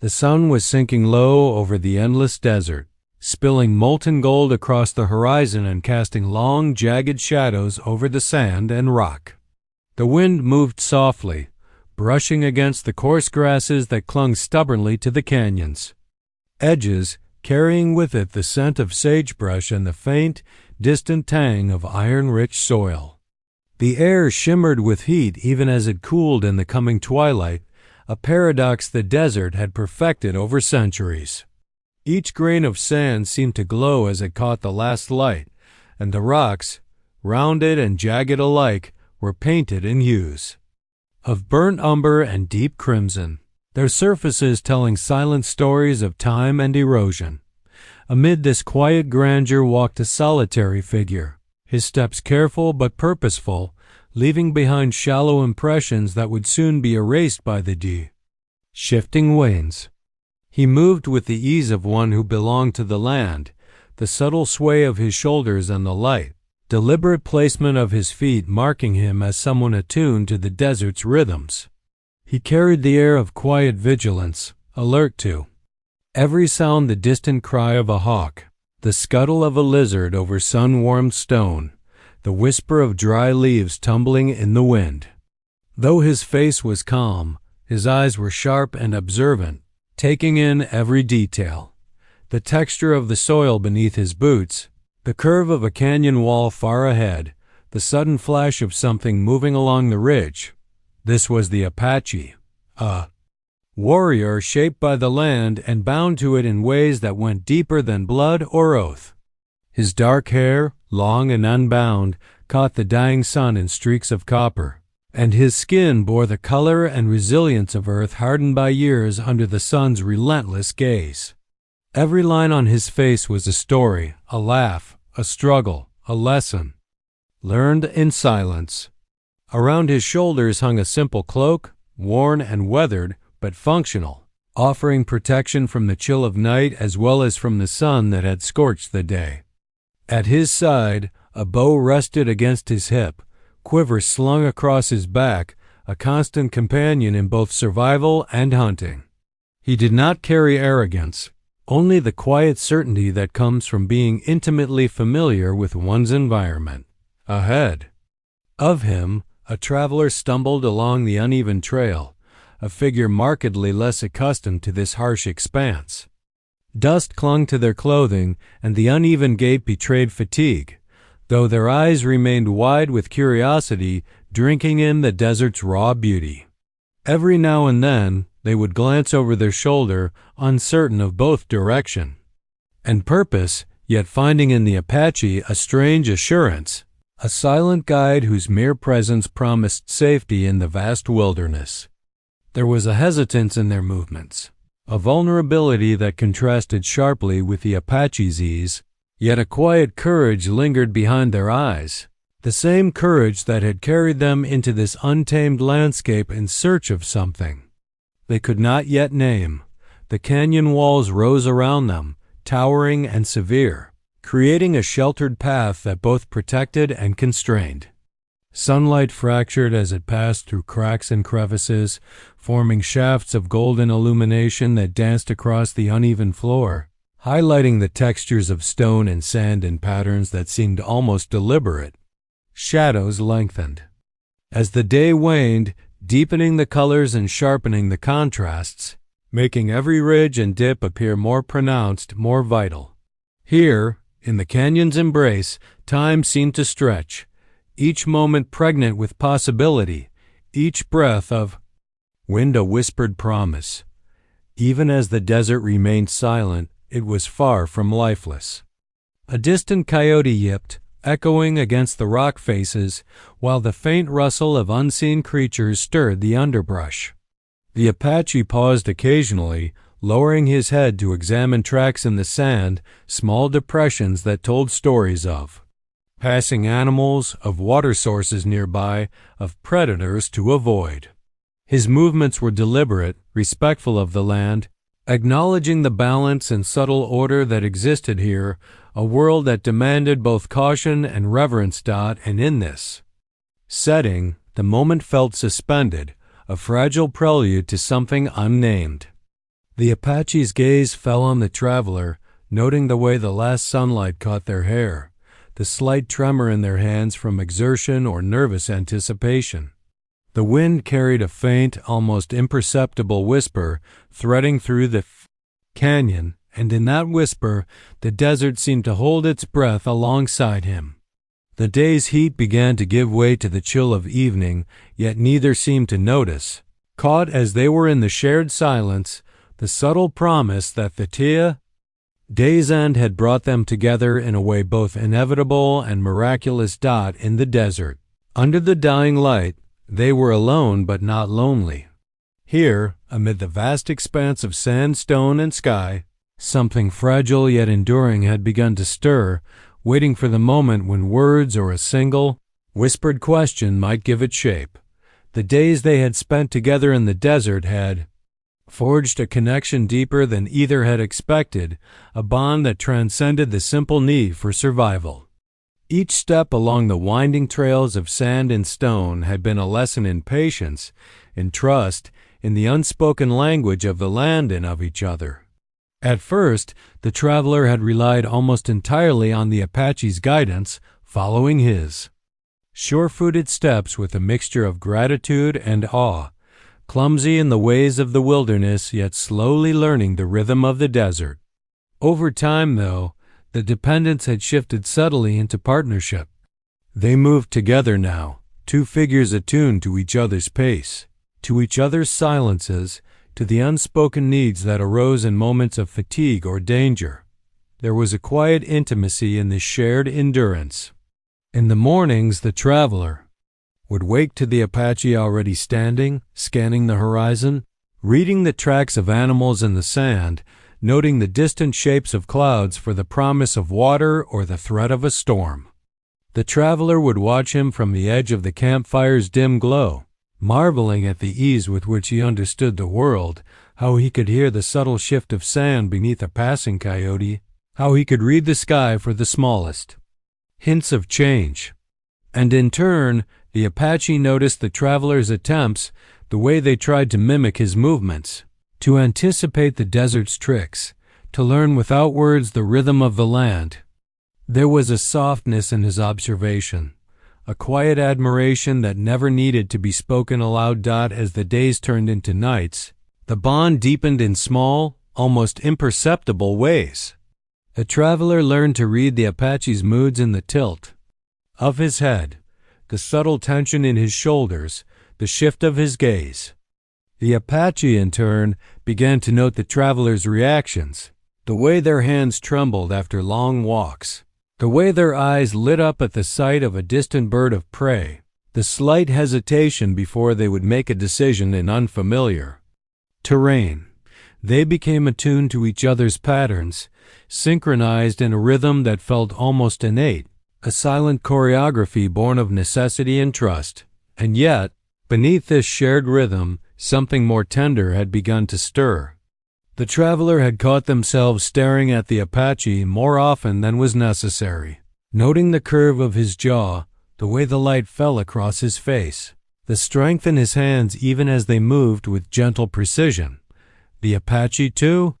The sun was sinking low over the endless desert, spilling molten gold across the horizon and casting long, jagged shadows over the sand and rock. The wind moved softly, brushing against the coarse grasses that clung stubbornly to the canyon's edges, carrying with it the scent of sagebrush and the faint, distant tang of iron-rich soil. The air shimmered with heat even as it cooled in the coming twilight, a paradox the desert had perfected over centuries. Each grain of sand seemed to glow as it caught the last light, and the rocks, rounded and jagged alike, were painted in hues of burnt umber and deep crimson, their surfaces telling silent stories of time and erosion. Amid this quiet grandeur walked a solitary figure, his steps careful but purposeful, leaving behind shallow impressions that would soon be erased by the shifting waves. He moved with the ease of one who belonged to the land, the subtle sway of his shoulders and the light, deliberate placement of his feet marking him as someone attuned to the desert's rhythms. He carried the air of quiet vigilance, alert to every sound, the distant cry of a hawk, the scuttle of a lizard over sun-warmed stone, the whisper of dry leaves tumbling in the wind. Though his face was calm, his eyes were sharp and observant, taking in every detail. The texture of the soil beneath his boots, the curve of a canyon wall far ahead, the sudden flash of something moving along the ridge. This was the Apache, a warrior shaped by the land and bound to it in ways that went deeper than blood or oath. His dark hair, long and unbound, caught the dying sun in streaks of copper, and his skin bore the color and resilience of earth hardened by years under the sun's relentless gaze. Every line on his face was a story, a laugh, a struggle, a lesson, learned in silence. Around his shoulders hung a simple cloak, worn and weathered, but functional, offering protection from the chill of night as well as from the sun that had scorched the day. At his side, a bow rested against his hip, quiver slung across his back, a constant companion in both survival and hunting. He did not carry arrogance, only the quiet certainty that comes from being intimately familiar with one's environment. Ahead of him, a traveler stumbled along the uneven trail, a figure markedly less accustomed to this harsh expanse. Dust clung to their clothing, and the uneven gait betrayed fatigue, though their eyes remained wide with curiosity, drinking in the desert's raw beauty. Every now and then, they would glance over their shoulder, uncertain of both direction and purpose, yet finding in the Apache a strange assurance, a silent guide whose mere presence promised safety in the vast wilderness. There was a hesitance in their movements, a vulnerability that contrasted sharply with the Apache's ease, yet a quiet courage lingered behind their eyes, the same courage that had carried them into this untamed landscape in search of something they could not yet name. The canyon walls rose around them, towering and severe, creating a sheltered path that both protected and constrained. Sunlight fractured as it passed through cracks and crevices, forming shafts of golden illumination that danced across the uneven floor, highlighting the textures of stone and sand in patterns that seemed almost deliberate. Shadows lengthened as the day waned, deepening the colors and sharpening the contrasts, making every ridge and dip appear more pronounced, more vital. Here, in the canyon's embrace, time seemed to stretch, each moment pregnant with possibility, each breath of wind a whispered promise. Even as the desert remained silent, it was far from lifeless. A distant coyote yipped, echoing against the rock faces, while the faint rustle of unseen creatures stirred the underbrush. The Apache paused occasionally, lowering his head to examine tracks in the sand, small depressions that told stories of passing animals, of water sources nearby, of predators to avoid. His movements were deliberate, respectful of the land, acknowledging the balance and subtle order that existed here, a world that demanded both caution and reverence. And in this setting, the moment felt suspended, a fragile prelude to something unnamed. The Apache's gaze fell on the traveler, noting the way the last sunlight caught their hair, the slight tremor in their hands from exertion or nervous anticipation. The wind carried a faint, almost imperceptible whisper threading through the canyon, and in that whisper the desert seemed to hold its breath alongside him. The day's heat began to give way to the chill of evening, yet neither seemed to notice, caught as they were in the shared silence, the subtle promise that the day's end had brought them together in a way both inevitable and miraculous. In the desert, under the dying light, they were alone but not lonely. Here, amid the vast expanse of sand, stone, and sky, something fragile yet enduring had begun to stir, waiting for the moment when words or a single, whispered question might give it shape. The days they had spent together in the desert had forged a connection deeper than either had expected, a bond that transcended the simple need for survival. Each step along the winding trails of sand and stone had been a lesson in patience, in trust, in the unspoken language of the land and of each other. At first, the traveler had relied almost entirely on the Apache's guidance, following his sure-footed steps with a mixture of gratitude and awe, clumsy in the ways of the wilderness, yet slowly learning the rhythm of the desert. Over time, though, the dependence had shifted subtly into partnership. They moved together now, two figures attuned to each other's pace, to each other's silences, to the unspoken needs that arose in moments of fatigue or danger. There was a quiet intimacy in this shared endurance. In the mornings, the traveler would wake to the Apache already standing, scanning the horizon, reading the tracks of animals in the sand, noting the distant shapes of clouds for the promise of water or the threat of a storm. The traveler would watch him from the edge of the campfire's dim glow, marveling at the ease with which he understood the world, how he could hear the subtle shift of sand beneath a passing coyote, how he could read the sky for the smallest hints of change. And in turn, the Apache noticed the traveler's attempts, the way they tried to mimic his movements, to anticipate the desert's tricks, to learn without words the rhythm of the land. There was a softness in his observation, a quiet admiration that never needed to be spoken aloud. As the days turned into nights, the bond deepened in small, almost imperceptible ways. The traveler learned to read the Apache's moods in the tilt of his head, the subtle tension in his shoulders, the shift of his gaze. The Apache, in turn, began to note the traveler's reactions, the way their hands trembled after long walks, the way their eyes lit up at the sight of a distant bird of prey, the slight hesitation before they would make a decision in unfamiliar terrain. They became attuned to each other's patterns, synchronized in a rhythm that felt almost innate, a silent choreography born of necessity and trust. And yet, beneath this shared rhythm, something more tender had begun to stir. The traveler had caught themselves staring at the Apache more often than was necessary, noting the curve of his jaw, the way the light fell across his face, the strength in his hands even as they moved with gentle precision. The Apache, too,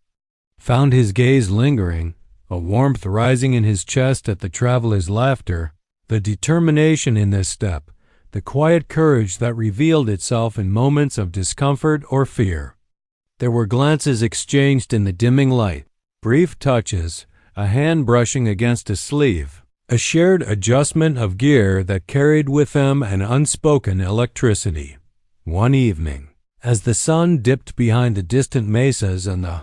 found his gaze lingering, a warmth rising in his chest at the traveler's laughter, the determination in this step, the quiet courage that revealed itself in moments of discomfort or fear. There were glances exchanged in the dimming light, brief touches, a hand brushing against a sleeve, a shared adjustment of gear that carried with them an unspoken electricity. One evening, as the sun dipped behind the distant mesas and the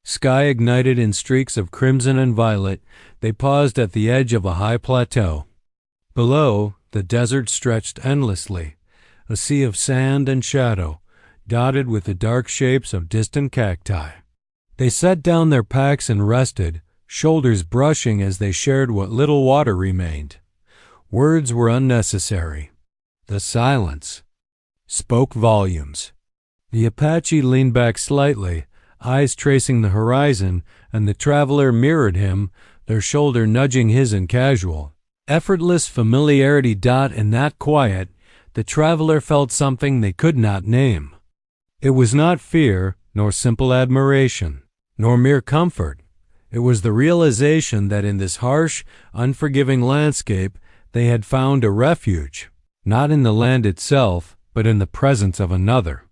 sky ignited in streaks of crimson and violet, they paused at the edge of a high plateau. Below, the desert stretched endlessly, a sea of sand and shadow, dotted with the dark shapes of distant cacti. They set down their packs and rested, shoulders brushing as they shared what little water remained. Words were unnecessary. The silence spoke volumes. The Apache leaned back slightly, eyes tracing the horizon, and the traveler mirrored him, their shoulder nudging his in casual, effortless familiarity. In that quiet, the traveler felt something they could not name. It was not fear, nor simple admiration, nor mere comfort. It was the realization that in this harsh, unforgiving landscape they had found a refuge, not in the land itself, but in the presence of another.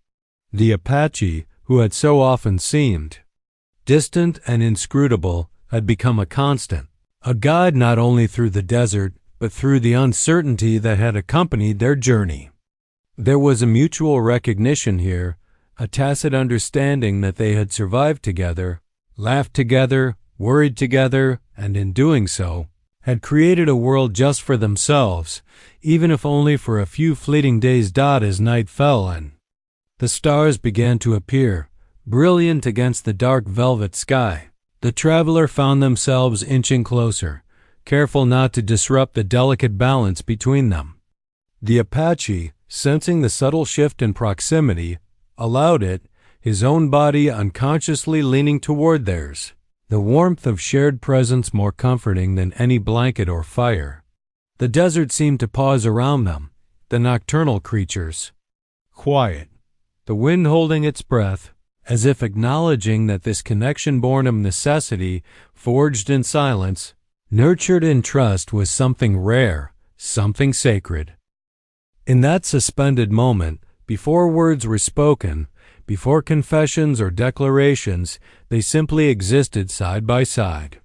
The Apache, who had so often seemed distant and inscrutable, had become a constant, a guide not only through the desert, but through the uncertainty that had accompanied their journey. There was a mutual recognition here, a tacit understanding that they had survived together, laughed together, worried together, and in doing so, had created a world just for themselves, even if only for a few fleeting days. As night fell and the stars began to appear, brilliant against the dark velvet sky, the traveler found themselves inching closer, careful not to disrupt the delicate balance between them. The Apache, sensing the subtle shift in proximity, allowed it, his own body unconsciously leaning toward theirs, the warmth of shared presence more comforting than any blanket or fire. The desert seemed to pause around them, the nocturnal creatures, quiet, the wind holding its breath, as if acknowledging that this connection born of necessity, forged in silence, nurtured in trust, was something rare, something sacred. In that suspended moment, before words were spoken, before confessions or declarations, they simply existed side by side.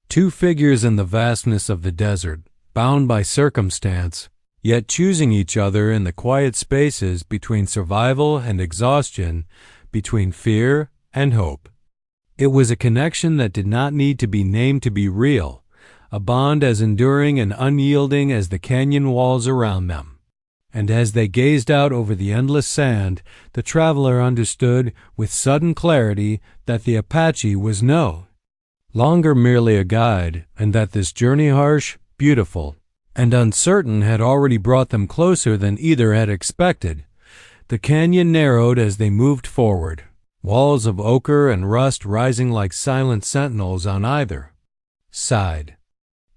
Two figures in the vastness of the desert, bound by circumstance, yet choosing each other in the quiet spaces between survival and exhaustion, between fear and hope. It was a connection that did not need to be named to be real, a bond as enduring and unyielding as the canyon walls around them. And as they gazed out over the endless sand, the traveler understood with sudden clarity that the Apache was no longer merely a guide, and that this journey, harsh, beautiful, and uncertain, had already brought them closer than either had expected. The canyon narrowed as they moved forward, walls of ochre and rust rising like silent sentinels on either side.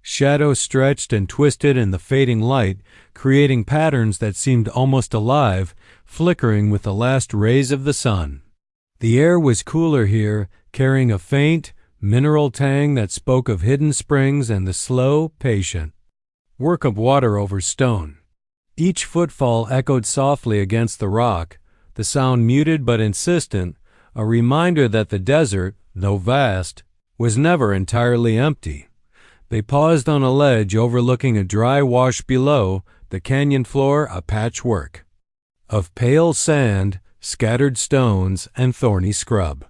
Shadows stretched and twisted in the fading light, creating patterns that seemed almost alive, flickering with the last rays of the sun. The air was cooler here, carrying a faint, mineral tang that spoke of hidden springs and the slow, patient work of water over stone. Each footfall echoed softly against the rock, the sound muted but insistent, a reminder that the desert, though vast, was never entirely empty. They paused on a ledge overlooking a dry wash below, the canyon floor a patchwork of pale sand, scattered stones, and thorny scrub.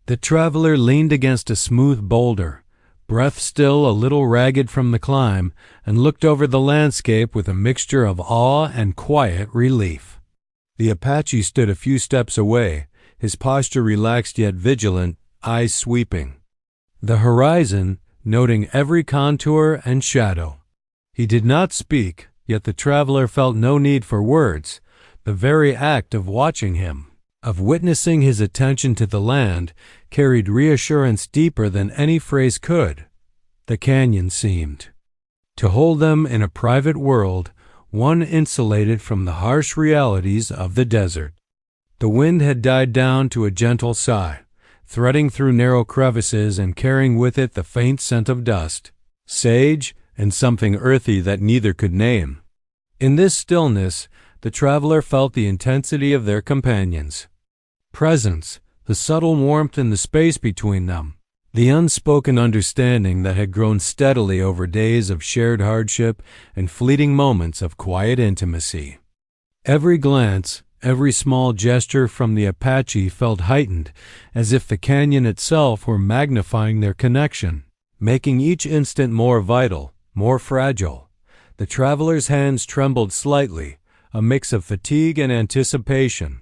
The traveler leaned against a smooth boulder, breath still a little ragged from the climb, and looked over the landscape with a mixture of awe and quiet relief. The Apache stood a few steps away, his posture relaxed yet vigilant, eyes sweeping the horizon, noting every contour and shadow. He did not speak, yet the traveler felt no need for words. The very act of watching him, of witnessing his attention to the land, carried reassurance deeper than any phrase could. The canyon seemed to hold them in a private world, one insulated from the harsh realities of the desert. The wind had died down to a gentle sigh, threading through narrow crevices and carrying with it the faint scent of dust, sage, and something earthy that neither could name. In this stillness, the traveler felt the intensity of their companions' presence, the subtle warmth in the space between them, the unspoken understanding that had grown steadily over days of shared hardship and fleeting moments of quiet intimacy. Every glance, every small gesture from the Apache felt heightened, as if the canyon itself were magnifying their connection, making each instant more vital, more fragile. The traveler's hands trembled slightly, a mix of fatigue and anticipation.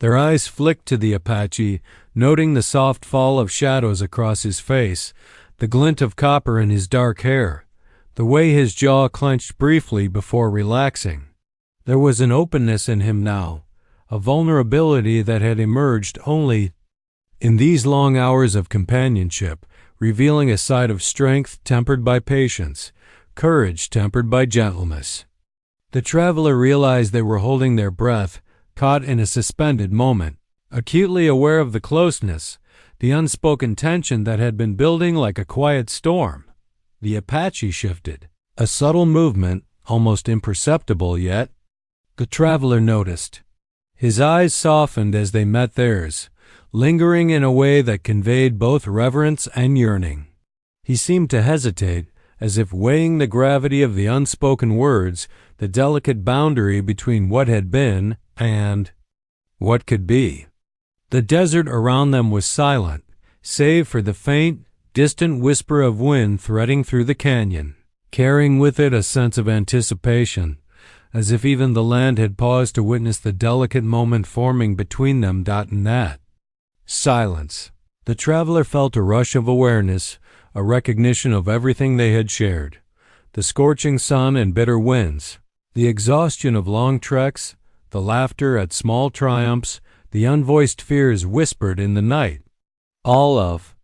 Their eyes flicked to the Apache, noting the soft fall of shadows across his face, the glint of copper in his dark hair, the way his jaw clenched briefly before relaxing. There was an openness in him now, a vulnerability that had emerged only in these long hours of companionship, revealing a side of strength tempered by patience, courage tempered by gentleness. The traveler realized they were holding their breath, caught in a suspended moment. Acutely aware of the closeness, the unspoken tension that had been building like a quiet storm, the Apache shifted, a subtle movement, almost imperceptible yet. The traveler noticed. His eyes softened as they met theirs, lingering in a way that conveyed both reverence and yearning. He seemed to hesitate, as if weighing the gravity of the unspoken words, the delicate boundary between what had been and what could be. The desert around them was silent, save for the faint, distant whisper of wind threading through the canyon, carrying with it a sense of anticipation, as if even the land had paused to witness the delicate moment forming between them. And that. Silence. The traveler felt a rush of awareness, a recognition of everything they had shared. The scorching sun and bitter winds, the exhaustion of long treks, the laughter at small triumphs, the unvoiced fears whispered in the night. All of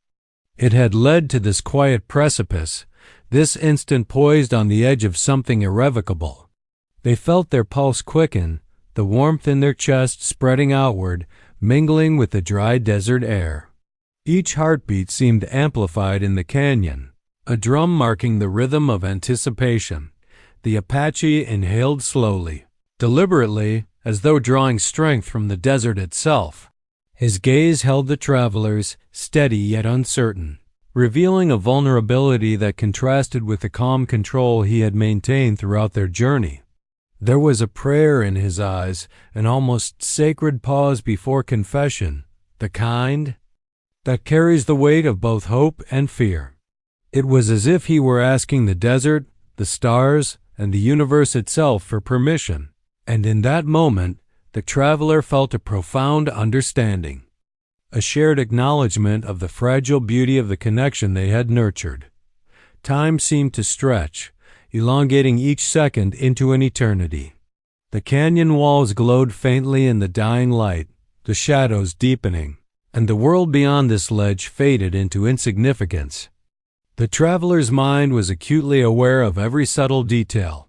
it had led to this quiet precipice, this instant poised on the edge of something irrevocable. They felt their pulse quicken, the warmth in their chest spreading outward, mingling with the dry desert air. Each heartbeat seemed amplified in the canyon, a drum marking the rhythm of anticipation. The Apache inhaled slowly, deliberately, as though drawing strength from the desert itself. His gaze held the travelers, steady yet uncertain, revealing a vulnerability that contrasted with the calm control he had maintained throughout their journey. There was a prayer in his eyes, an almost sacred pause before confession, the kind that carries the weight of both hope and fear. It was as if he were asking the desert, the stars, and the universe itself for permission. And in that moment, the traveler felt a profound understanding, a shared acknowledgement of the fragile beauty of the connection they had nurtured. Time seemed to stretch, elongating each second into an eternity. The canyon walls glowed faintly in the dying light, the shadows deepening, and the world beyond this ledge faded into insignificance. The traveler's mind was acutely aware of every subtle detail.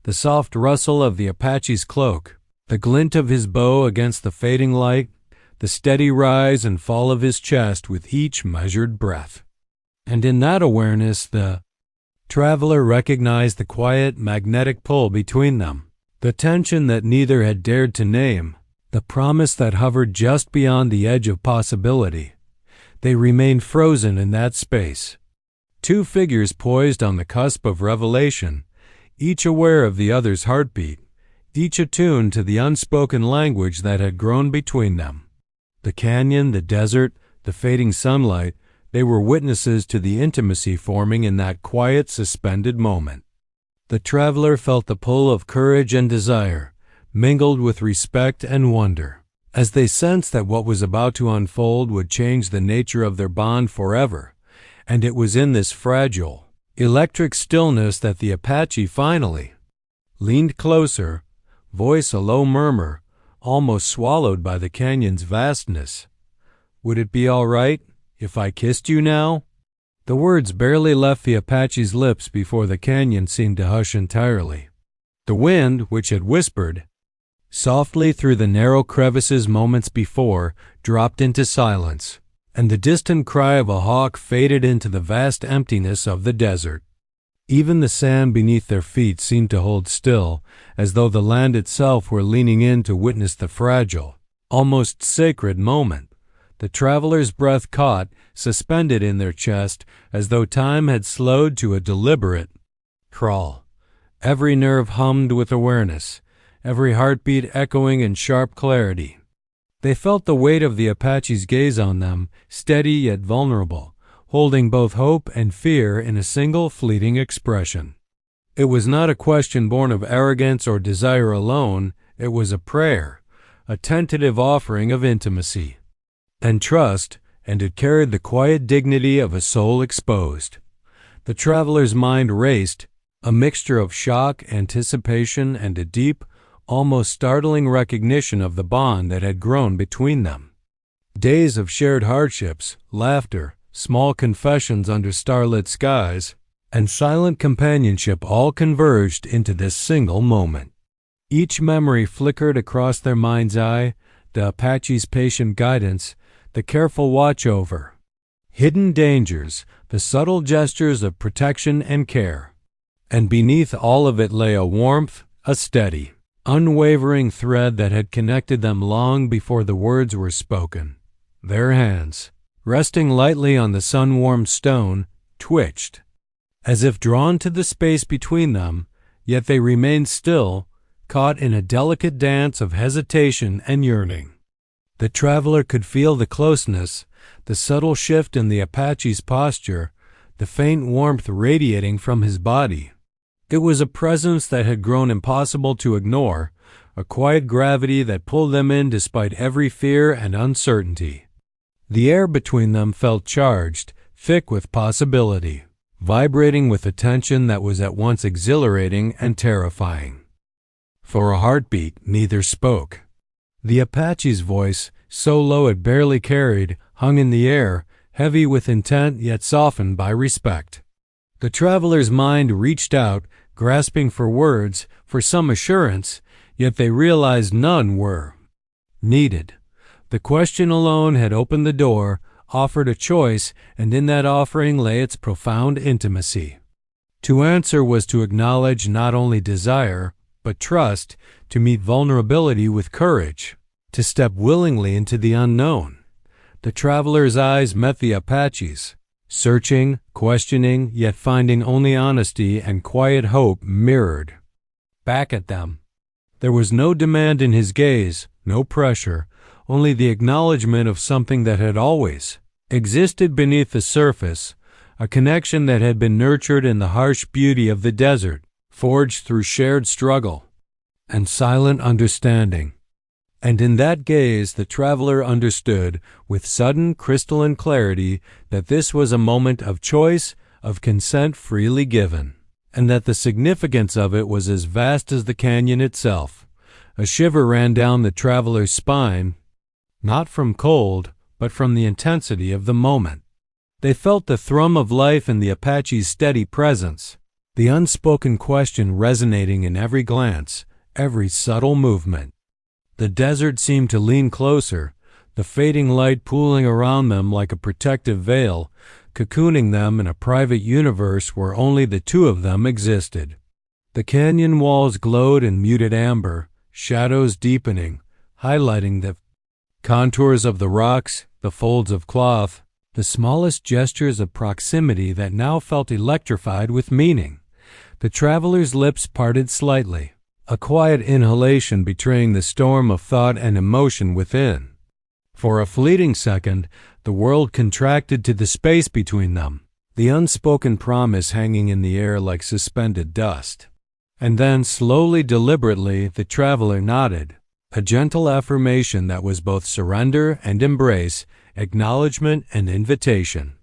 The soft rustle of the Apache's cloak, the glint of his bow against the fading light, the steady rise and fall of his chest with each measured breath. And in that awareness, the traveler recognized the quiet, magnetic pull between them, the tension that neither had dared to name, the promise that hovered just beyond the edge of possibility. They remained frozen in that space. Two figures poised on the cusp of revelation, each aware of the other's heartbeat, each attuned to the unspoken language that had grown between them. The canyon, the desert, the fading sunlight, they were witnesses to the intimacy forming in that quiet, suspended moment. The traveler felt the pull of courage and desire, mingled with respect and wonder, as they sensed that what was about to unfold would change the nature of their bond forever. And it was in this fragile, electric stillness that the Apache finally leaned closer, voice a low murmur, almost swallowed by the canyon's vastness. "Would it be all right if I kissed you now?" The words barely left the Apache's lips before the canyon seemed to hush entirely. The wind, which had whispered softly through the narrow crevices moments before, dropped into silence, and the distant cry of a hawk faded into the vast emptiness of the desert. Even the sand beneath their feet seemed to hold still, as though the land itself were leaning in to witness the fragile, almost sacred moment. The traveler's breath caught, suspended in their chest, as though time had slowed to a deliberate crawl. Every nerve hummed with awareness, every heartbeat echoing in sharp clarity. They felt the weight of the Apache's gaze on them, steady yet vulnerable, holding both hope and fear in a single fleeting expression. It was not a question born of arrogance or desire alone, it was a prayer, a tentative offering of intimacy and trust, and it carried the quiet dignity of a soul exposed. The traveler's mind raced, a mixture of shock, anticipation, and a deep, almost startling recognition of the bond that had grown between them. Days of shared hardships, laughter, small confessions under starlit skies, and silent companionship all converged into this single moment. Each memory flickered across their mind's eye, the Apache's patient guidance, the careful watch over hidden dangers, the subtle gestures of protection and care. And beneath all of it lay a warmth, a steady, unwavering thread that had connected them long before the words were spoken. Their hands, resting lightly on the sun-warmed stone, twitched, as if drawn to the space between them, yet they remained still, caught in a delicate dance of hesitation and yearning. The traveler could feel the closeness, the subtle shift in the Apache's posture, the faint warmth radiating from his body. It was a presence that had grown impossible to ignore, a quiet gravity that pulled them in despite every fear and uncertainty. The air between them felt charged, thick with possibility, vibrating with a tension that was at once exhilarating and terrifying. For a heartbeat, neither spoke. The Apache's voice, so low it barely carried, hung in the air, heavy with intent yet softened by respect. The traveler's mind reached out, grasping for words, for some assurance, yet they realized none were needed. The question alone had opened the door, offered a choice, and in that offering lay its profound intimacy. To answer was to acknowledge not only desire, but trust, to meet vulnerability with courage, to step willingly into the unknown. The traveler's eyes met the Apache's, searching, questioning, yet finding only honesty and quiet hope mirrored back at them. There was no demand in his gaze, no pressure, only the acknowledgement of something that had always existed beneath the surface, a connection that had been nurtured in the harsh beauty of the desert, forged through shared struggle and silent understanding. And in that gaze the traveler understood with sudden crystalline clarity that this was a moment of choice, of consent freely given, and that the significance of it was as vast as the canyon itself. A shiver ran down the traveler's spine, not from cold, but from the intensity of the moment. They felt the thrum of life in the Apache's steady presence, the unspoken question resonating in every glance, every subtle movement. The desert seemed to lean closer, the fading light pooling around them like a protective veil, cocooning them in a private universe where only the two of them existed. The canyon walls glowed in muted amber, shadows deepening, highlighting the contours of the rocks, the folds of cloth, the smallest gestures of proximity that now felt electrified with meaning. The traveler's lips parted slightly, a quiet inhalation betraying the storm of thought and emotion within. For a fleeting second, the world contracted to the space between them, the unspoken promise hanging in the air like suspended dust. And then, slowly, deliberately, the traveler nodded, a gentle affirmation that was both surrender and embrace, acknowledgement and invitation.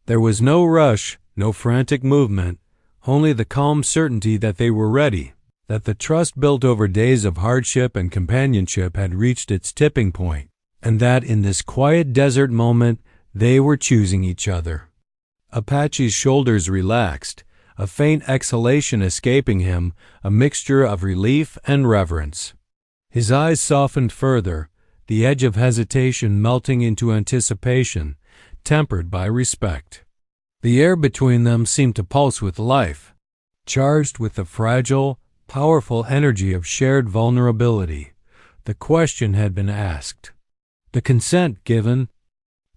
There was no rush, no frantic movement, only the calm certainty that they were ready, that the trust built over days of hardship and companionship had reached its tipping point, and that in this quiet desert moment they were choosing each other. Apache's shoulders relaxed, a faint exhalation escaping him, a mixture of relief and reverence. His eyes softened further, the edge of hesitation melting into anticipation, tempered by respect. The air between them seemed to pulse with life, charged with the fragile, powerful energy of shared vulnerability. The question had been asked, the consent given.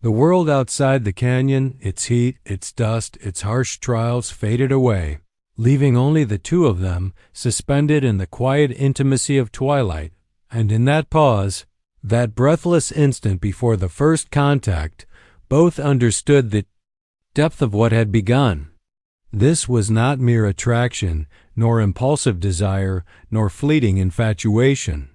The world outside the canyon, its heat, its dust, its harsh trials faded away, leaving only the two of them suspended in the quiet intimacy of twilight. And in that pause, that breathless instant before the first contact, both understood the depth of what had begun. This was not mere attraction, nor impulsive desire, nor fleeting infatuation.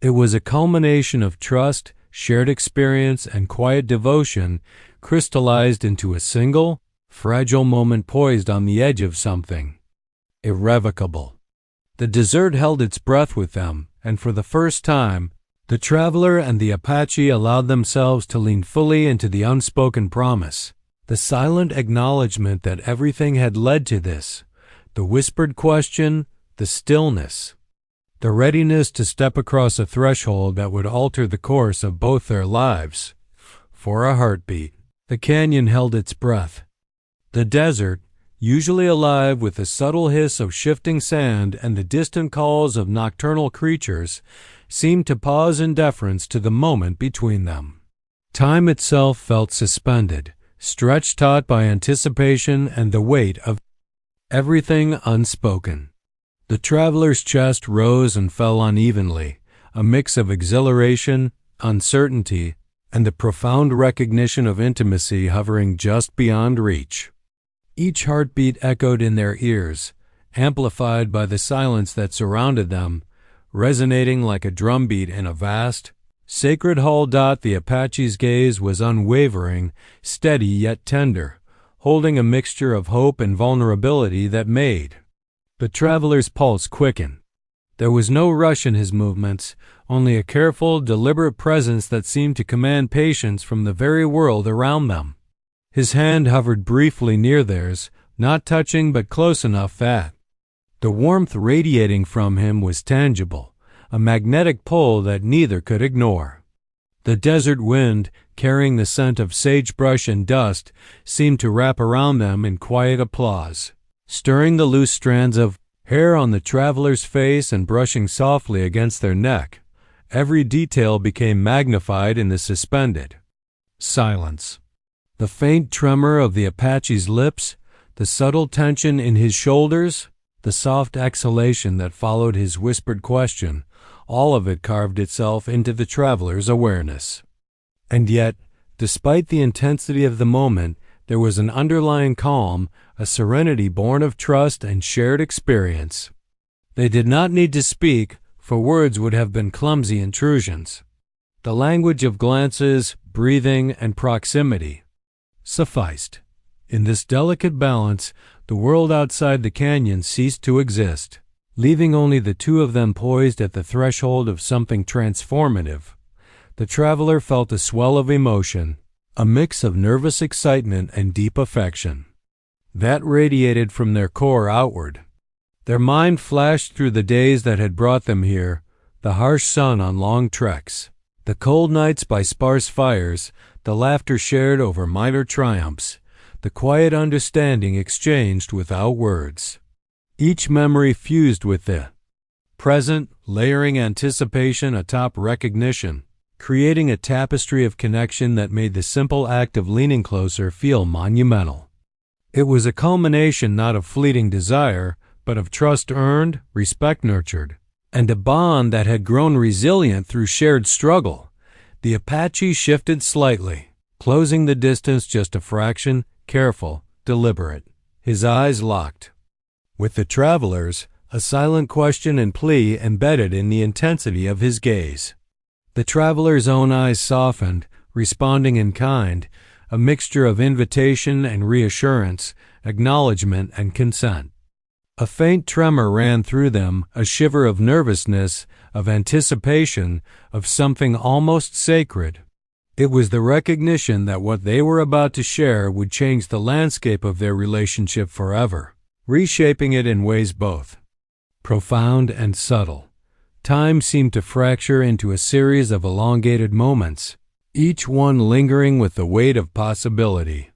It was a culmination of trust, shared experience, and quiet devotion, crystallized into a single, fragile moment poised on the edge of something irrevocable. The desert held its breath with them, and for the first time, the traveler and the Apache allowed themselves to lean fully into the unspoken promise, the silent acknowledgement that everything had led to this, the whispered question, the stillness, the readiness to step across a threshold that would alter the course of both their lives. For a heartbeat, the canyon held its breath. The desert, usually alive with the subtle hiss of shifting sand and the distant calls of nocturnal creatures, seemed to pause in deference to the moment between them. Time itself felt suspended, stretched taut by anticipation and the weight of everything unspoken. The traveler's chest rose and fell unevenly, a mix of exhilaration, uncertainty, and the profound recognition of intimacy hovering just beyond reach. Each heartbeat echoed in their ears, amplified by the silence that surrounded them, resonating like a drumbeat in a vast, sacred hall. The Apache's gaze was unwavering, steady yet tender, holding a mixture of hope and vulnerability that made the traveler's pulse quicken. There was no rush in his movements, only a careful, deliberate presence that seemed to command patience from the very world around them. His hand hovered briefly near theirs, not touching but close enough that the warmth radiating from him was tangible, a magnetic pull that neither could ignore. The desert wind, carrying the scent of sagebrush and dust, seemed to wrap around them in quiet applause, stirring the loose strands of hair on the traveler's face and brushing softly against their neck. Every detail became magnified in the suspended silence. The faint tremor of the Apache's lips, the subtle tension in his shoulders, the soft exhalation that followed his whispered question, all of it carved itself into the traveler's awareness. And yet, despite the intensity of the moment, there was an underlying calm, a serenity born of trust and shared experience. They did not need to speak, for words would have been clumsy intrusions. The language of glances, breathing, and proximity sufficed. In this delicate balance, the world outside the canyon ceased to exist, leaving only the two of them poised at the threshold of something transformative. The traveler felt a swell of emotion, a mix of nervous excitement and deep affection, that radiated from their core outward. Their mind flashed through the days that had brought them here, the harsh sun on long treks, the cold nights by sparse fires, the laughter shared over minor triumphs, the quiet understanding exchanged without words. Each memory fused with the present, layering anticipation atop recognition, creating a tapestry of connection that made the simple act of leaning closer feel monumental. It was a culmination not of fleeting desire, but of trust earned, respect nurtured, and a bond that had grown resilient through shared struggle. The Apache shifted slightly, closing the distance just a fraction, careful, deliberate, his eyes locked. With the traveler's, a silent question and plea embedded in the intensity of his gaze. The traveler's own eyes softened, responding in kind, a mixture of invitation and reassurance, acknowledgement and consent. A faint tremor ran through them, a shiver of nervousness, of anticipation, of something almost sacred. It was the recognition that what they were about to share would change the landscape of their relationship forever, reshaping it in ways both profound and subtle. Time seemed to fracture into a series of elongated moments, each one lingering with the weight of possibility.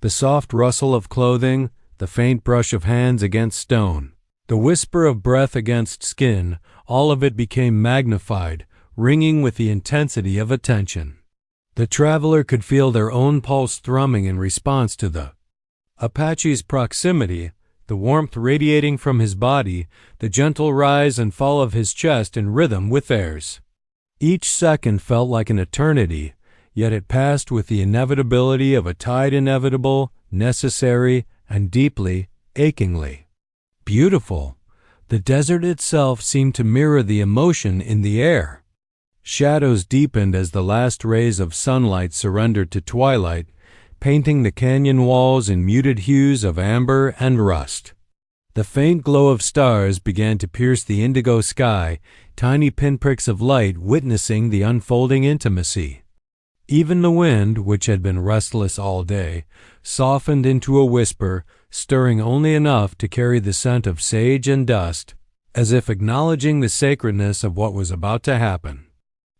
The soft rustle of clothing, the faint brush of hands against stone, the whisper of breath against skin, all of it became magnified, ringing with the intensity of attention. The traveler could feel their own pulse thrumming in response to the Apache's proximity, the warmth radiating from his body, the gentle rise and fall of his chest in rhythm with theirs. Each second felt like an eternity, yet it passed with the inevitability of a tide, inevitable, necessary, and deeply, achingly beautiful. The desert itself seemed to mirror the emotion in the air. Shadows deepened as the last rays of sunlight surrendered to twilight, painting the canyon walls in muted hues of amber and rust. The faint glow of stars began to pierce the indigo sky, tiny pinpricks of light witnessing the unfolding intimacy. Even the wind, which had been restless all day, softened into a whisper, stirring only enough to carry the scent of sage and dust, as if acknowledging the sacredness of what was about to happen.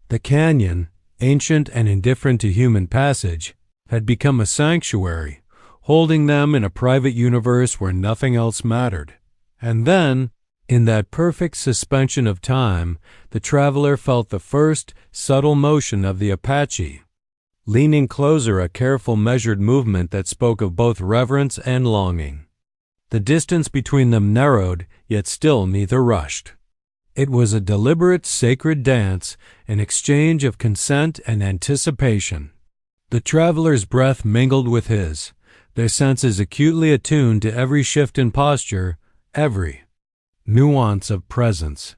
The canyon, ancient and indifferent to human passage, had become a sanctuary, holding them in a private universe where nothing else mattered. And then, in that perfect suspension of time, the traveler felt the first subtle motion of the Apache. Leaning closer, a careful, measured movement that spoke of both reverence and longing. The distance between them narrowed, yet still neither rushed. It was a deliberate, sacred dance, an exchange of consent and anticipation. The traveler's breath mingled with his, their senses acutely attuned to every shift in posture, every nuance of presence.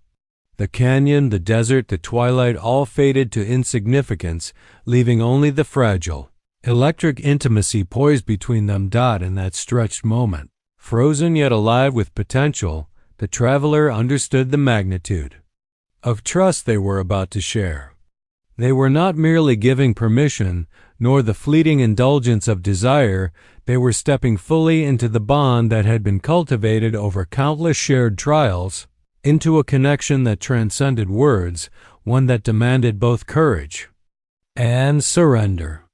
The canyon, the desert, the twilight all faded to insignificance, leaving only the fragile, electric intimacy poised between them. In that stretched moment, frozen yet alive with potential, the traveler understood the magnitude of trust they were about to share. They were not merely giving permission, nor the fleeting indulgence of desire. They were stepping fully into the bond that had been cultivated over countless shared trials, into a connection that transcended words, one that demanded both courage and surrender.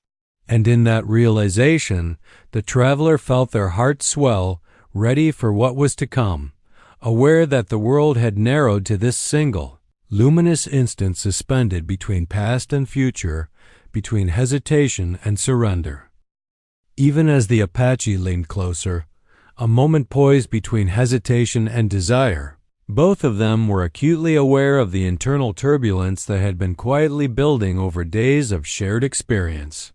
And in that realization, the traveler felt their hearts swell, ready for what was to come, aware that the world had narrowed to this single, luminous instant suspended between past and future, between hesitation and surrender. Even as the Apache leaned closer, a moment poised between hesitation and desire, both of them were acutely aware of the internal turbulence that had been quietly building over days of shared experience.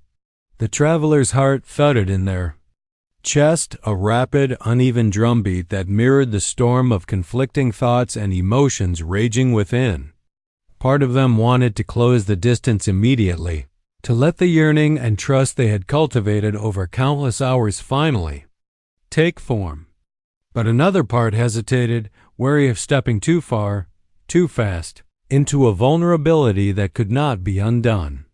The traveler's heart thudded in their chest, a rapid, uneven drumbeat that mirrored the storm of conflicting thoughts and emotions raging within. Part of them wanted to close the distance immediately, to let the yearning and trust they had cultivated over countless hours finally take form. But another part hesitated, wary of stepping too far, too fast, into a vulnerability that could not be undone.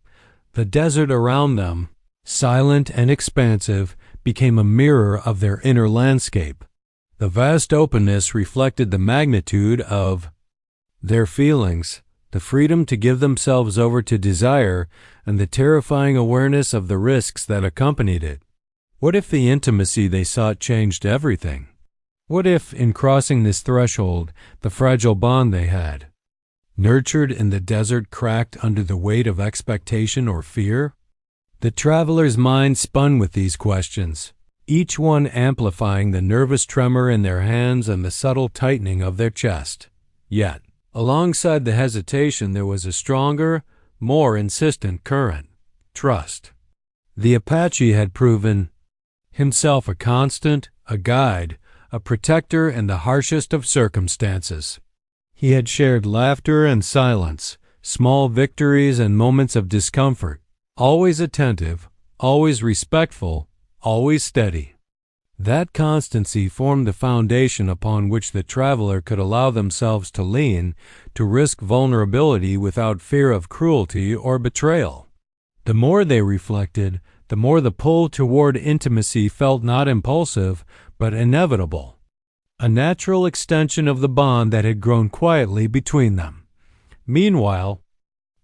The desert around them, silent and expansive, became a mirror of their inner landscape. The vast openness reflected the magnitude of their feelings, the freedom to give themselves over to desire, and the terrifying awareness of the risks that accompanied it. What if the intimacy they sought changed everything? What if, in crossing this threshold, the fragile bond they had, nurtured in the desert, cracked under the weight of expectation or fear? The traveler's mind spun with these questions, each one amplifying the nervous tremor in their hands and the subtle tightening of their chest. Yet, alongside the hesitation, there was a stronger, more insistent current: trust. The Apache had proven himself a constant, a guide, a protector in the harshest of circumstances. He had shared laughter and silence, small victories and moments of discomfort, always attentive, always respectful, always steady. That constancy formed the foundation upon which the traveler could allow themselves to lean, to risk vulnerability without fear of cruelty or betrayal. The more they reflected, the more the pull toward intimacy felt not impulsive, but inevitable, a natural extension of the bond that had grown quietly between them. Meanwhile,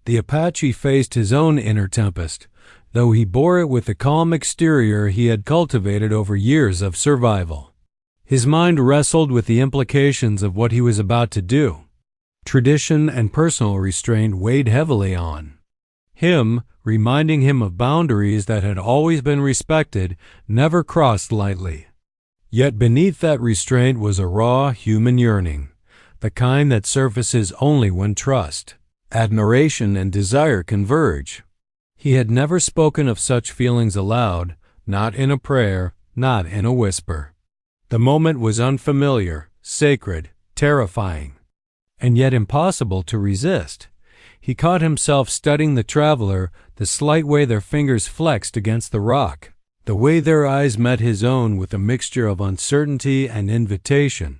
the Apache faced his own inner tempest, though he bore it with the calm exterior he had cultivated over years of survival. His mind wrestled with the implications of what he was about to do. Tradition and personal restraint weighed heavily on him, reminding him of boundaries that had always been respected, never crossed lightly. Yet beneath that restraint was a raw human yearning, the kind that surfaces only when trust, admiration, and desire converge. He had never spoken of such feelings aloud, not in a prayer, not in a whisper. The moment was unfamiliar, sacred, terrifying, and yet impossible to resist. He caught himself studying the traveler, the slight way their fingers flexed against the rock, the way their eyes met his own with a mixture of uncertainty and invitation.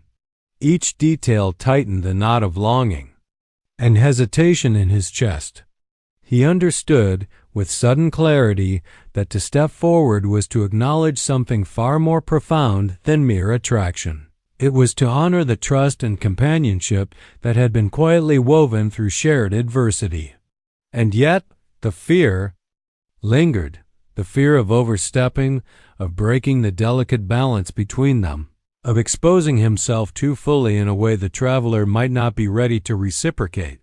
Each detail tightened the knot of longing and hesitation in his chest. He understood, with sudden clarity, that to step forward was to acknowledge something far more profound than mere attraction. It was to honor the trust and companionship that had been quietly woven through shared adversity. And yet, the fear lingered, the fear of overstepping, of breaking the delicate balance between them, of exposing himself too fully in a way the traveler might not be ready to reciprocate.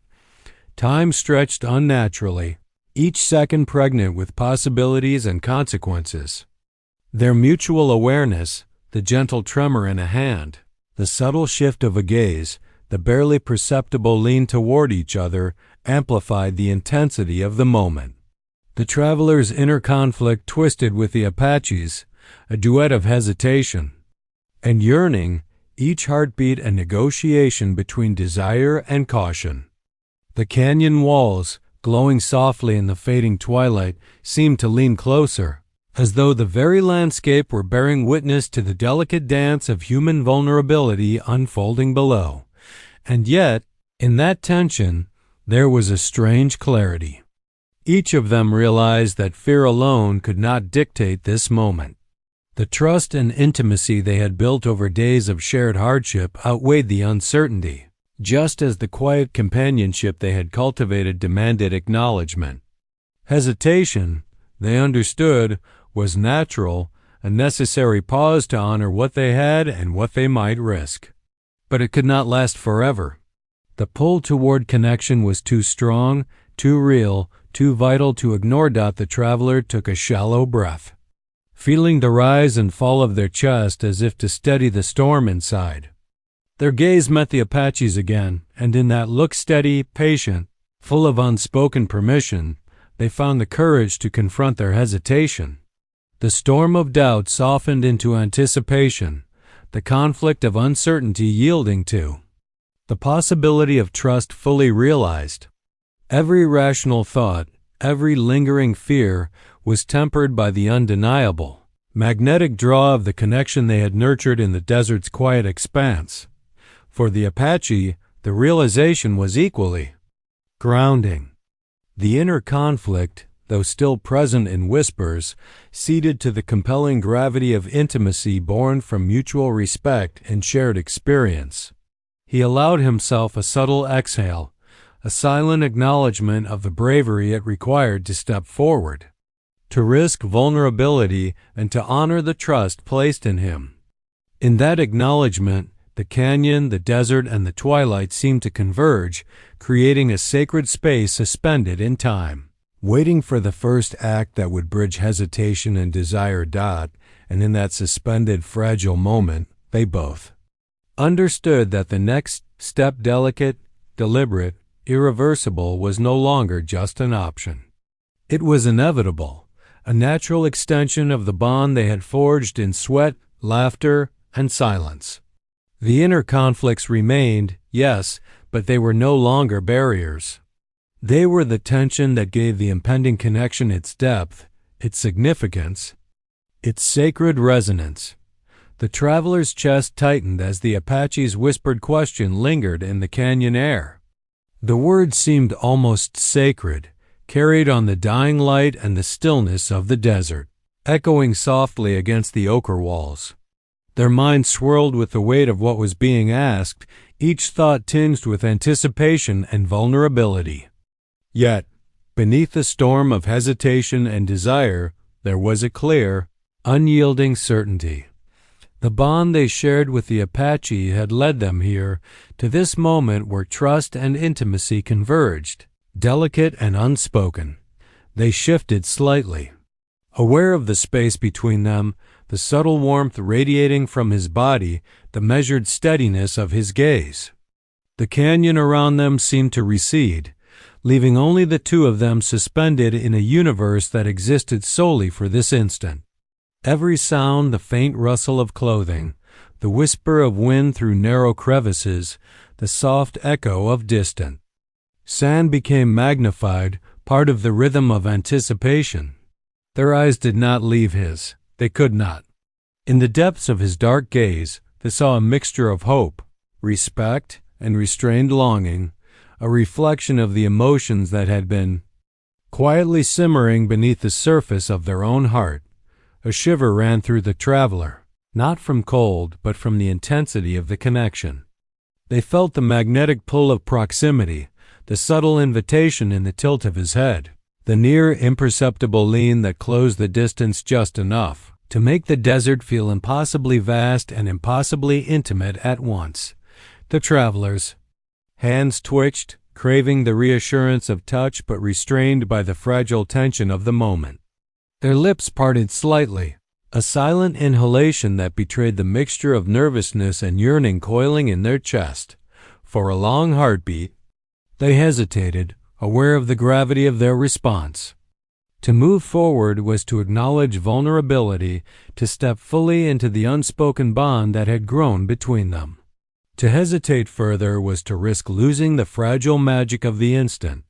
Time stretched unnaturally, each second pregnant with possibilities and consequences. Their mutual awareness, the gentle tremor in a hand, the subtle shift of a gaze, the barely perceptible lean toward each other, amplified the intensity of the moment. The traveler's inner conflict twisted with the Apache's, a duet of hesitation and yearning, each heartbeat a negotiation between desire and caution. The canyon walls, glowing softly in the fading twilight, seemed to lean closer, as though the very landscape were bearing witness to the delicate dance of human vulnerability unfolding below. And yet, in that tension, there was a strange clarity. Each of them realized that fear alone could not dictate this moment. The trust and intimacy they had built over days of shared hardship outweighed the uncertainty, just as the quiet companionship they had cultivated demanded acknowledgement. Hesitation, they understood, was natural, a necessary pause to honor what they had and what they might risk. But it could not last forever. The pull toward connection was too strong, too real, too vital to ignore. The traveler took a shallow breath, feeling the rise and fall of their chest as if to steady the storm inside. Their gaze met the Apache's again, and in that look steady, patient, full of unspoken permission, they found the courage to confront their hesitation. The storm of doubt softened into anticipation, the conflict of uncertainty yielding to the possibility of trust fully realized. Every rational thought, every lingering fear was tempered by the undeniable, magnetic draw of the connection they had nurtured in the desert's quiet expanse. For the Apache, the realization was equally grounding. The inner conflict, though still present in whispers, ceded to the compelling gravity of intimacy born from mutual respect and shared experience. He allowed himself a subtle exhale, a silent acknowledgement of the bravery it required to step forward, to risk vulnerability and to honor the trust placed in him. In that acknowledgement, the canyon, the desert, and the twilight seemed to converge, creating a sacred space suspended in time, waiting for the first act that would bridge hesitation and desire. And in that suspended, fragile moment, they both understood that the next step, delicate, deliberate, irreversible, was no longer just an option. It was inevitable, a natural extension of the bond they had forged in sweat, laughter, and silence. The inner conflicts remained, yes, but they were no longer barriers. They were the tension that gave the impending connection its depth, its significance, its sacred resonance. The traveler's chest tightened as the Apache's whispered question lingered in the canyon air. The words seemed almost sacred, carried on the dying light and the stillness of the desert, echoing softly against the ochre walls. Their minds swirled with the weight of what was being asked, each thought tinged with anticipation and vulnerability. Yet, beneath the storm of hesitation and desire, there was a clear, unyielding certainty. The bond they shared with the Apache had led them here, to this moment where trust and intimacy converged, delicate and unspoken. They shifted slightly, aware of the space between them, the subtle warmth radiating from his body, the measured steadiness of his gaze. The canyon around them seemed to recede, leaving only the two of them suspended in a universe that existed solely for this instant. Every sound, the faint rustle of clothing, the whisper of wind through narrow crevices, the soft echo of distant sand became magnified, part of the rhythm of anticipation. Their eyes did not leave his. They could not. In the depths of his dark gaze, they saw a mixture of hope, respect, and restrained longing, a reflection of the emotions that had been quietly simmering beneath the surface of their own heart. A shiver ran through the traveler. not from cold, but from the intensity of the connection. They felt the magnetic pull of proximity, the subtle invitation in the tilt of his head, the near imperceptible lean that closed the distance just enough to make the desert feel impossibly vast and impossibly intimate at once. The travelers' hands twitched, craving the reassurance of touch but restrained by the fragile tension of the moment. Their lips parted slightly, a silent inhalation that betrayed the mixture of nervousness and yearning coiling in their chest. For a long heartbeat, they hesitated, aware of the gravity of their response. To move forward was to acknowledge vulnerability, to step fully into the unspoken bond that had grown between them. To hesitate further was to risk losing the fragile magic of the instant,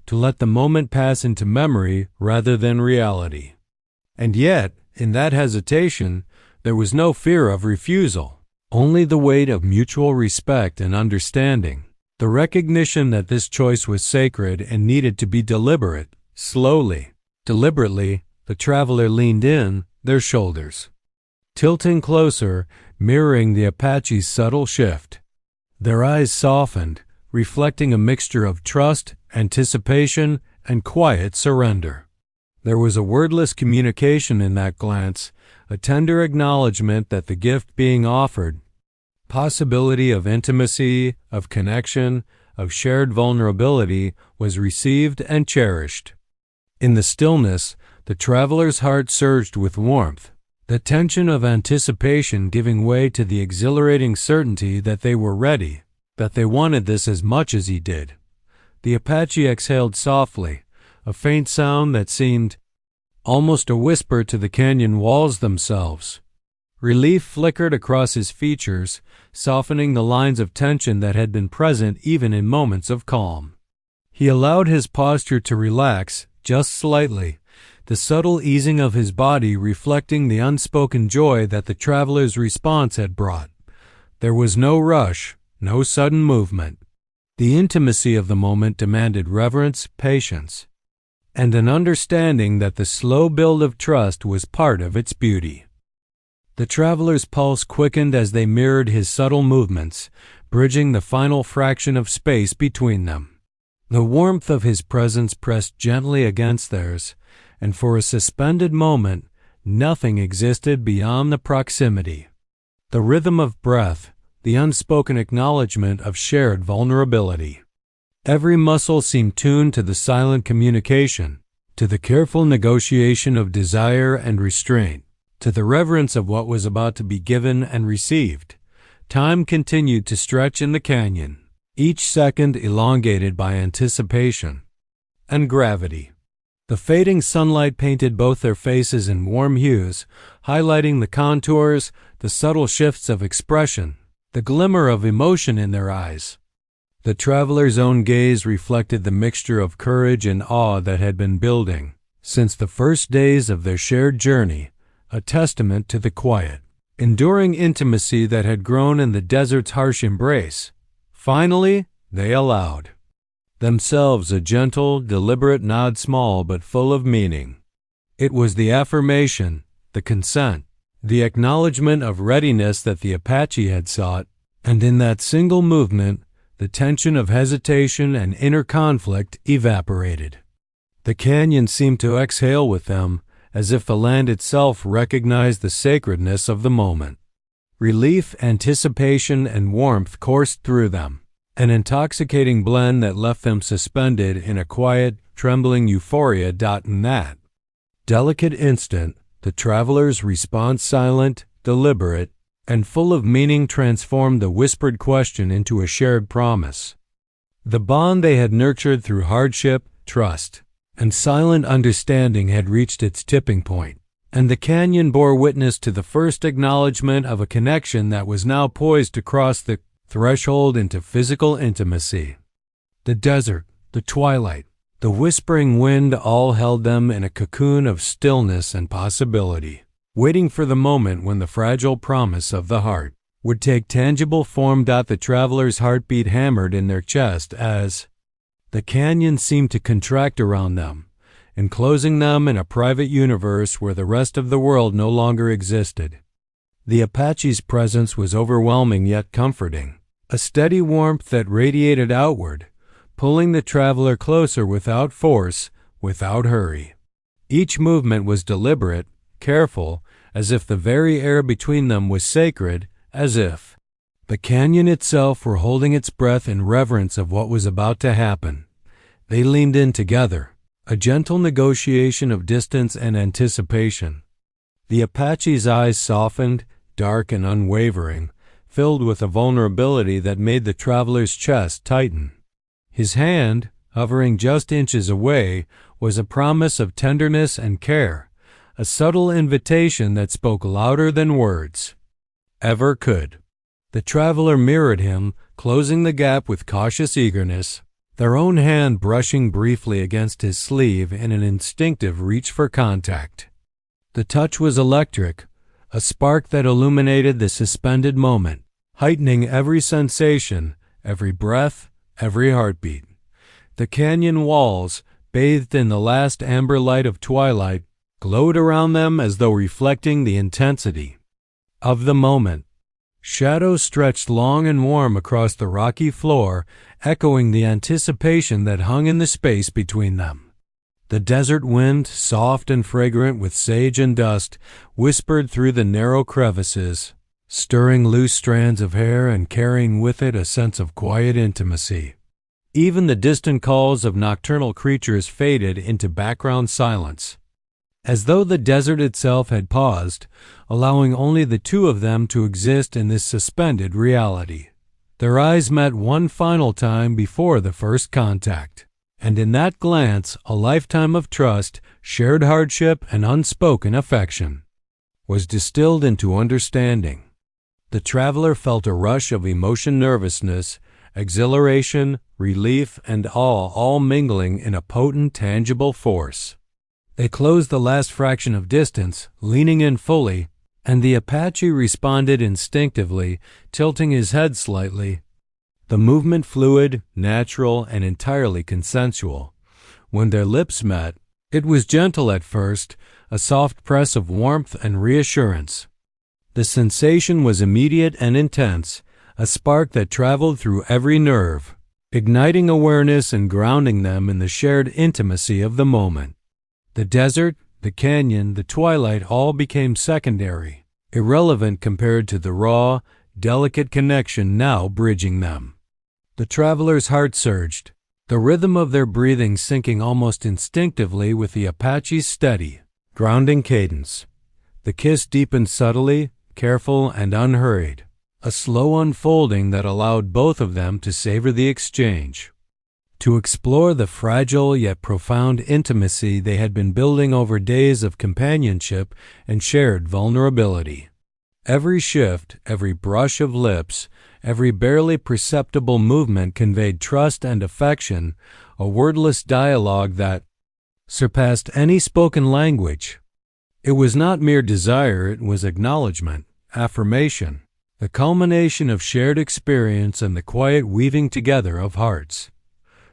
to let the moment pass into memory rather than reality. And yet, in that hesitation, there was no fear of refusal, only the weight of mutual respect and understanding, the recognition that this choice was sacred and needed to be deliberate. Slowly, deliberately, the traveler leaned in, their shoulders tilting closer, mirroring the Apache's subtle shift. Their eyes softened, reflecting a mixture of trust, anticipation, and quiet surrender. There was a wordless communication in that glance, a tender acknowledgement that the gift being offered, possibility of intimacy, of connection, of shared vulnerability, was received and cherished. In the stillness, the traveler's heart surged with warmth, the tension of anticipation giving way to the exhilarating certainty that they were ready, that they wanted this as much as he did. The Apache exhaled softly, a faint sound that seemed almost a whisper to the canyon walls themselves. Relief flickered across his features, softening the lines of tension that had been present even in moments of calm. He allowed his posture to relax, just slightly, the subtle easing of his body reflecting the unspoken joy that the traveler's response had brought. There was no rush, no sudden movement. The intimacy of the moment demanded reverence, patience, and an understanding that the slow build of trust was part of its beauty. The traveler's pulse quickened as they mirrored his subtle movements, bridging the final fraction of space between them. The warmth of his presence pressed gently against theirs, and for a suspended moment, nothing existed beyond the proximity. The rhythm of breath, the unspoken acknowledgement of shared vulnerability. Every muscle seemed tuned to the silent communication, to the careful negotiation of desire and restraint, to the reverence of what was about to be given and received. Time continued to stretch in the canyon, each second elongated by anticipation and gravity. The fading sunlight painted both their faces in warm hues, highlighting the contours, the subtle shifts of expression, the glimmer of emotion in their eyes. The traveler's own gaze reflected the mixture of courage and awe that had been building since the first days of their shared journey, a testament to the quiet, enduring intimacy that had grown in the desert's harsh embrace. Finally, they allowed themselves a gentle, deliberate nod, small but full of meaning. It was the affirmation, the consent, the acknowledgement of readiness that the Apache had sought, and in that single movement, the tension of hesitation and inner conflict evaporated. The canyon seemed to exhale with them, as if the land itself recognized the sacredness of the moment. Relief, anticipation, and warmth coursed through them, an intoxicating blend that left them suspended in a quiet, trembling euphoria. In that delicate instant, the traveler's response, silent, deliberate, and full of meaning, transformed the whispered question into a shared promise. The bond they had nurtured through hardship, trust, and silent understanding had reached its tipping point, and the canyon bore witness to the first acknowledgement of a connection that was now poised to cross the threshold into physical intimacy. The desert, the twilight, the whispering wind all held them in a cocoon of stillness and possibility, waiting for the moment when the fragile promise of the heart would take tangible form. The traveler's heartbeat hammered in their chest as the canyon seemed to contract around them, enclosing them in a private universe where the rest of the world no longer existed. The Apache's presence was overwhelming yet comforting, a steady warmth that radiated outward, pulling the traveler closer without force, without hurry. Each movement was deliberate, careful, as if the very air between them was sacred, as if the canyon itself were holding its breath in reverence of what was about to happen. They leaned in together, a gentle negotiation of distance and anticipation. The Apache's eyes softened, dark and unwavering, filled with a vulnerability that made the traveler's chest tighten. His hand, hovering just inches away, was a promise of tenderness and care, a subtle invitation that spoke louder than words ever could. The traveler mirrored him, closing the gap with cautious eagerness, their own hand brushing briefly against his sleeve in an instinctive reach for contact. The touch was electric, a spark that illuminated the suspended moment, heightening every sensation, every breath, every heartbeat. The canyon walls, bathed in the last amber light of twilight, glowed around them as though reflecting the intensity of the moment. Shadows stretched long and warm across the rocky floor, echoing the anticipation that hung in the space between them. The desert wind, soft and fragrant with sage and dust, whispered through the narrow crevices, stirring loose strands of hair and carrying with it a sense of quiet intimacy. Even the distant calls of nocturnal creatures faded into background silence, as though the desert itself had paused, allowing only the two of them to exist in this suspended reality. Their eyes met one final time before the first contact, and in that glance a lifetime of trust, shared hardship, and unspoken affection was distilled into understanding. The traveler felt a rush of emotion, nervousness, exhilaration, relief, and awe, all mingling in a potent, tangible force. They closed the last fraction of distance, leaning in fully, and the Apache responded instinctively, tilting his head slightly. The movement fluid, natural, and entirely consensual. When their lips met, it was gentle at first, a soft press of warmth and reassurance. The sensation was immediate and intense, a spark that traveled through every nerve, igniting awareness and grounding them in the shared intimacy of the moment. The desert, the canyon, the twilight all became secondary, irrelevant compared to the raw, delicate connection now bridging them. The traveler's heart surged, the rhythm of their breathing syncing almost instinctively with the Apache's steady, grounding cadence. The kiss deepened subtly, careful and unhurried, a slow unfolding that allowed both of them to savor the exchange, to explore the fragile yet profound intimacy they had been building over days of companionship and shared vulnerability. Every shift, every brush of lips, every barely perceptible movement conveyed trust and affection, a wordless dialogue that surpassed any spoken language. It was not mere desire, it was acknowledgement, affirmation, the culmination of shared experience and the quiet weaving together of hearts.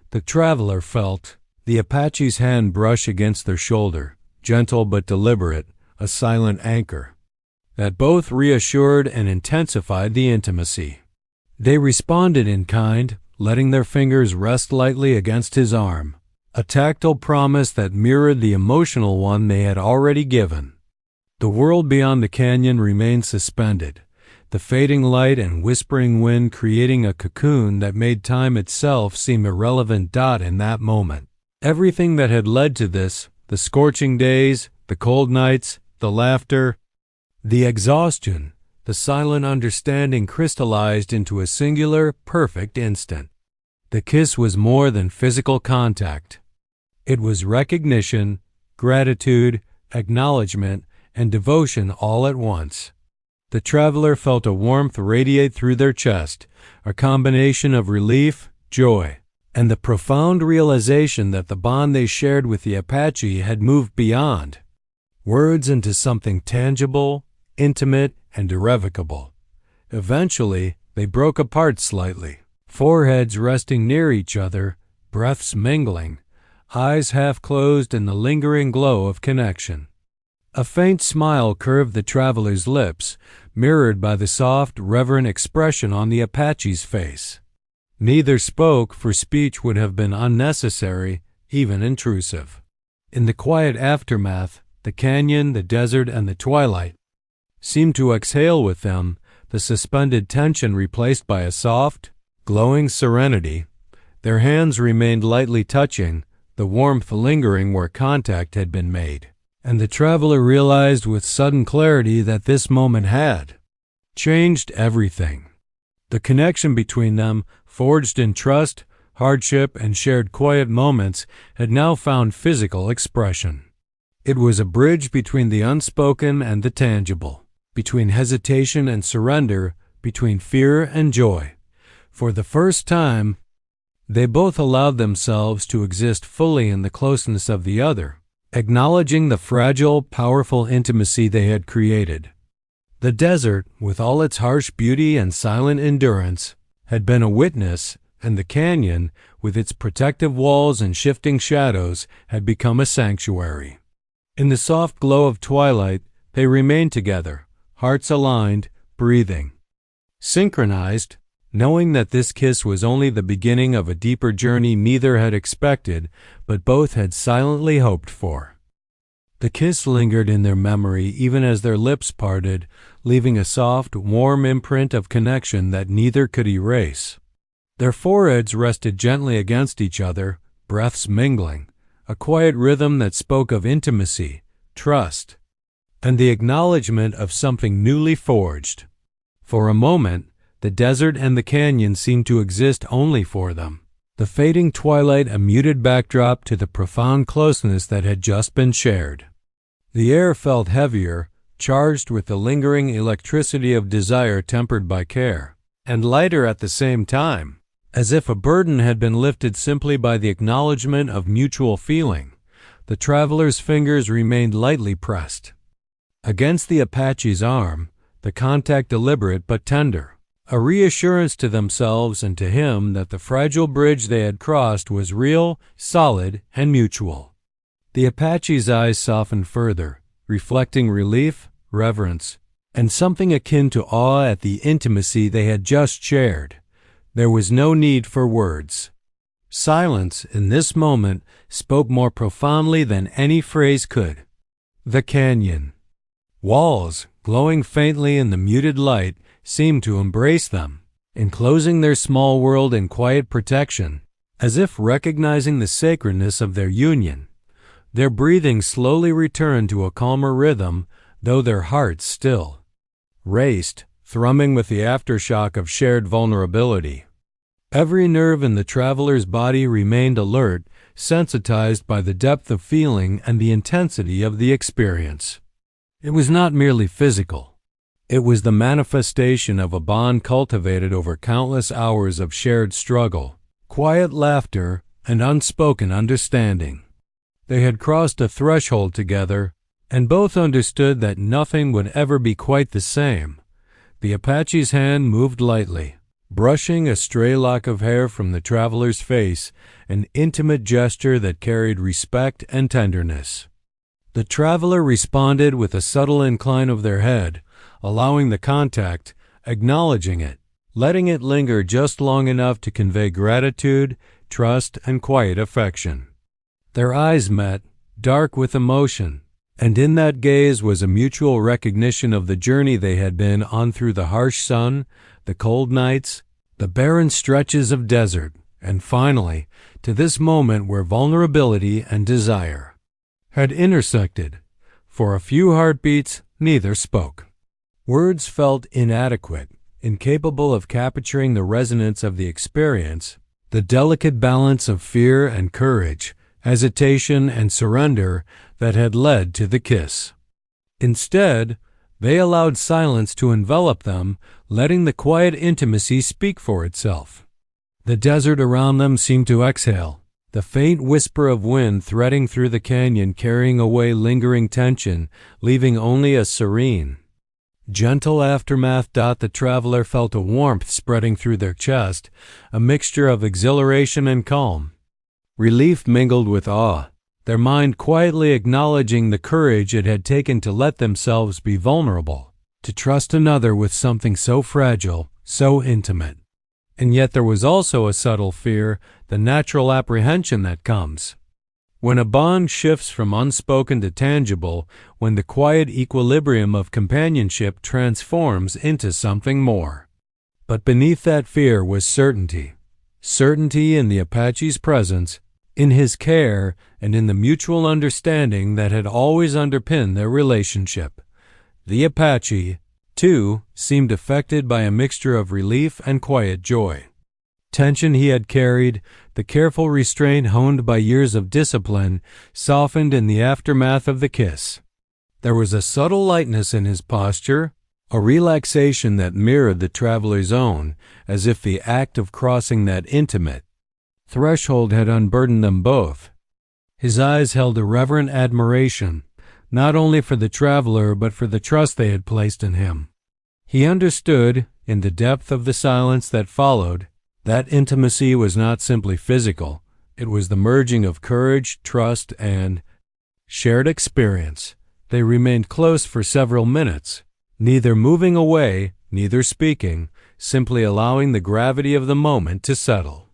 The traveler felt the Apache's hand brush against their shoulder, gentle but deliberate, a silent anchor that both reassured and intensified the intimacy. They responded in kind, letting their fingers rest lightly against his arm, a tactile promise that mirrored the emotional one they had already given. The world beyond the canyon remained suspended, the fading light and whispering wind creating a cocoon that made time itself seem irrelevant dot in that moment. Everything that had led to this, the scorching days, the cold nights, the laughter, the exhaustion, the silent understanding crystallized into a singular, perfect instant. The kiss was more than physical contact. It was recognition, gratitude, acknowledgement, and devotion all at once. The traveler felt a warmth radiate through their chest, a combination of relief, joy, and the profound realization that the bond they shared with the Apache had moved beyond words into something tangible, intimate, and irrevocable. Eventually, they broke apart slightly, foreheads resting near each other, breaths mingling, eyes half closed in the lingering glow of connection. A faint smile curved the traveler's lips, mirrored by the soft, reverent expression on the Apache's face. Neither spoke, for speech would have been unnecessary, even intrusive. In the quiet aftermath, the canyon, the desert, and the twilight seemed to exhale with them, the suspended tension replaced by a soft, glowing serenity. Their hands remained lightly touching, the warmth lingering where contact had been made. And the traveler realized with sudden clarity that this moment had changed everything. The connection between them, forged in trust, hardship, and shared quiet moments, had now found physical expression. It was a bridge between the unspoken and the tangible, between hesitation and surrender, between fear and joy. For the first time, they both allowed themselves to exist fully in the closeness of the other, acknowledging the fragile, powerful intimacy they had created. The desert, with all its harsh beauty and silent endurance, had been a witness, and the canyon, with its protective walls and shifting shadows, had become a sanctuary. In the soft glow of twilight, they remained together, hearts aligned, breathing, synchronized, knowing that this kiss was only the beginning of a deeper journey neither had expected, but both had silently hoped for. The kiss lingered in their memory even as their lips parted, leaving a soft, warm imprint of connection that neither could erase. Their foreheads rested gently against each other, breaths mingling, a quiet rhythm that spoke of intimacy, trust, and the acknowledgement of something newly forged. For a moment, the desert and the canyon seemed to exist only for them, the fading twilight a muted backdrop to the profound closeness that had just been shared. The air felt heavier, charged with the lingering electricity of desire tempered by care, and lighter at the same time, as if a burden had been lifted simply by the acknowledgement of mutual feeling. The traveler's fingers remained lightly pressed against the Apache's arm, the contact deliberate but tender, a reassurance to themselves and to him that the fragile bridge they had crossed was real, solid, and mutual. The Apache's eyes softened further, reflecting relief, reverence, and something akin to awe at the intimacy they had just shared. There was no need for words. Silence, in this moment, spoke more profoundly than any phrase could. The canyon. Walls, glowing faintly in the muted light, seemed to embrace them, enclosing their small world in quiet protection, as if recognizing the sacredness of their union. Their breathing slowly returned to a calmer rhythm, though their hearts still raced, thrumming with the aftershock of shared vulnerability. Every nerve in the traveler's body remained alert, sensitized by the depth of feeling and the intensity of the experience. It was not merely physical. It was the manifestation of a bond cultivated over countless hours of shared struggle, quiet laughter, and unspoken understanding. They had crossed a threshold together, and both understood that nothing would ever be quite the same. The Apache's hand moved lightly, brushing a stray lock of hair from the traveler's face, an intimate gesture that carried respect and tenderness. The traveler responded with a subtle incline of their head, allowing the contact, acknowledging it, letting it linger just long enough to convey gratitude, trust, and quiet affection. Their eyes met, dark with emotion, and in that gaze was a mutual recognition of the journey they had been on through the harsh sun, the cold nights, the barren stretches of desert, and finally, to this moment where vulnerability and desire had intersected. For a few heartbeats, neither spoke. Words felt inadequate, incapable of capturing the resonance of the experience, the delicate balance of fear and courage, hesitation and surrender that had led to the kiss. Instead, they allowed silence to envelop them, letting the quiet intimacy speak for itself. The desert around them seemed to exhale, the faint whisper of wind threading through the canyon carrying away lingering tension, leaving only a serene, gentle aftermath. The traveler felt a warmth spreading through their chest, a mixture of exhilaration and calm. Relief mingled with awe. their mind quietly acknowledging the courage it had taken to let themselves be vulnerable, to trust another with something so fragile, so intimate. And yet there was also a subtle fear, the natural apprehension that comes. When a bond shifts from unspoken to tangible, when the quiet equilibrium of companionship transforms into something more. But beneath that fear was certainty. Certainty in the Apache's presence, in his care, and in the mutual understanding that had always underpinned their relationship. The Apache, too, seemed affected by a mixture of relief and quiet joy. Tension he had carried, the careful restraint honed by years of discipline, softened in the aftermath of the kiss. There was a subtle lightness in his posture, a relaxation that mirrored the traveler's own, as if the act of crossing that intimate threshold had unburdened them both. His eyes held a reverent admiration, not only for the traveler but for the trust they had placed in him. He understood, in the depth of the silence that followed, that intimacy was not simply physical. It was the merging of courage, trust, and shared experience. They remained close for several minutes, neither moving away, neither speaking, simply allowing the gravity of the moment to settle.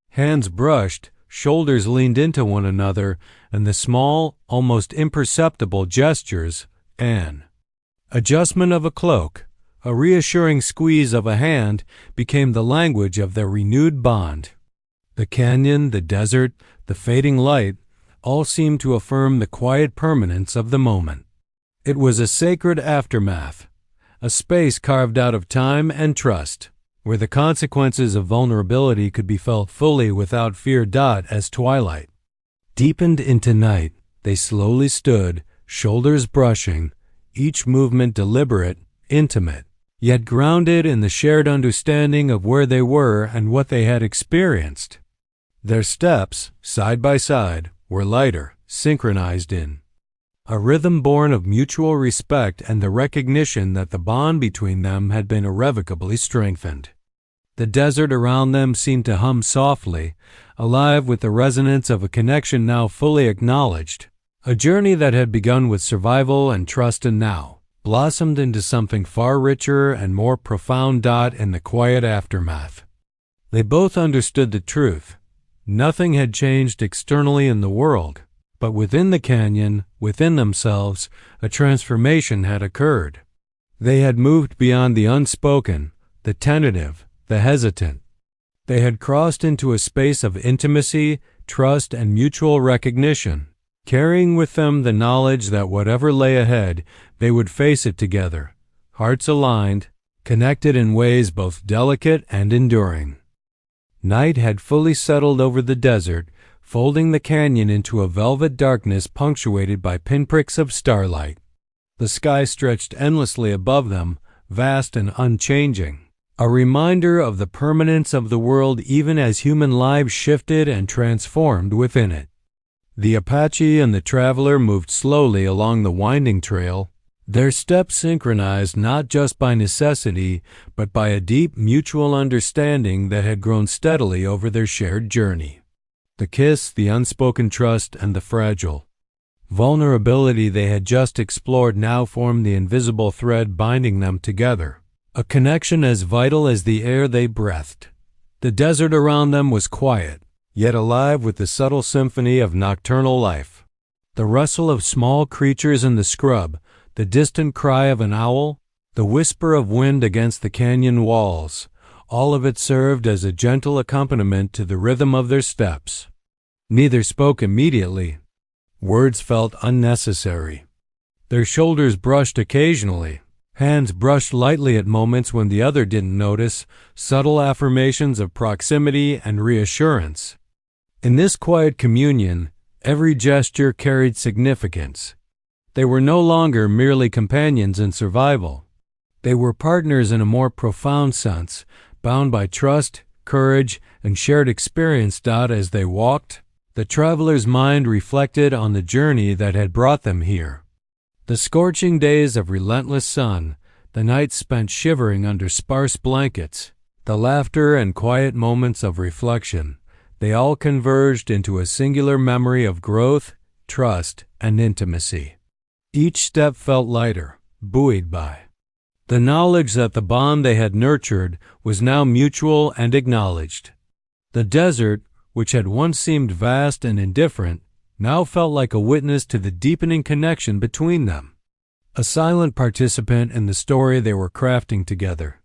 Hands brushed, shoulders leaned into one another, and the small, almost imperceptible gestures, an adjustment of a cloak, a reassuring squeeze of a hand, became the language of their renewed bond. The canyon, the desert, the fading light, all seemed to affirm the quiet permanence of the moment. It was a sacred aftermath, a space carved out of time and trust, where the consequences of vulnerability could be felt fully without fear. As twilight deepened into night, they slowly stood, shoulders brushing, each movement deliberate, intimate, yet grounded in the shared understanding of where they were and what they had experienced. Their steps, side by side, were lighter, synchronized in a rhythm born of mutual respect and the recognition that the bond between them had been irrevocably strengthened. The desert around them seemed to hum softly, alive with the resonance of a connection now fully acknowledged, a journey that had begun with survival and trust and now blossomed into something far richer and more profound. In the quiet aftermath, they both understood the truth. Nothing had changed externally in the world, but within the canyon, within themselves, a transformation had occurred. They had moved beyond the unspoken, the tentative, the hesitant. They had crossed into a space of intimacy, trust, and mutual recognition, carrying with them the knowledge that whatever lay ahead, they would face it together, hearts aligned, connected in ways both delicate and enduring. Night had fully settled over the desert, folding the canyon into a velvet darkness punctuated by pinpricks of starlight. The sky stretched endlessly above them, vast and unchanging, a reminder of the permanence of the world even as human lives shifted and transformed within it. The Apache and the traveler moved slowly along the winding trail, their steps synchronized not just by necessity, but by a deep mutual understanding that had grown steadily over their shared journey. The kiss, the unspoken trust, and the fragile vulnerability they had just explored now formed the invisible thread binding them together, a connection as vital as the air they breathed. The desert around them was quiet, yet alive with the subtle symphony of nocturnal life. The rustle of small creatures in the scrub, the distant cry of an owl, the whisper of wind against the canyon walls, all of it served as a gentle accompaniment to the rhythm of their steps. Neither spoke immediately. Words felt unnecessary. Their shoulders brushed occasionally. Hands brushed lightly at moments when the other didn't notice, subtle affirmations of proximity and reassurance. In this quiet communion, every gesture carried significance. They were no longer merely companions in survival. They were partners in a more profound sense, bound by trust, courage, and shared experience. As they walked, the traveler's mind reflected on the journey that had brought them here. The scorching days of relentless sun, the nights spent shivering under sparse blankets, the laughter and quiet moments of reflection, they all converged into a singular memory of growth, trust, and intimacy. Each step felt lighter, buoyed by the knowledge that the bond they had nurtured was now mutual and acknowledged. The desert, which had once seemed vast and indifferent, now felt like a witness to the deepening connection between them. A silent participant in the story they were crafting together.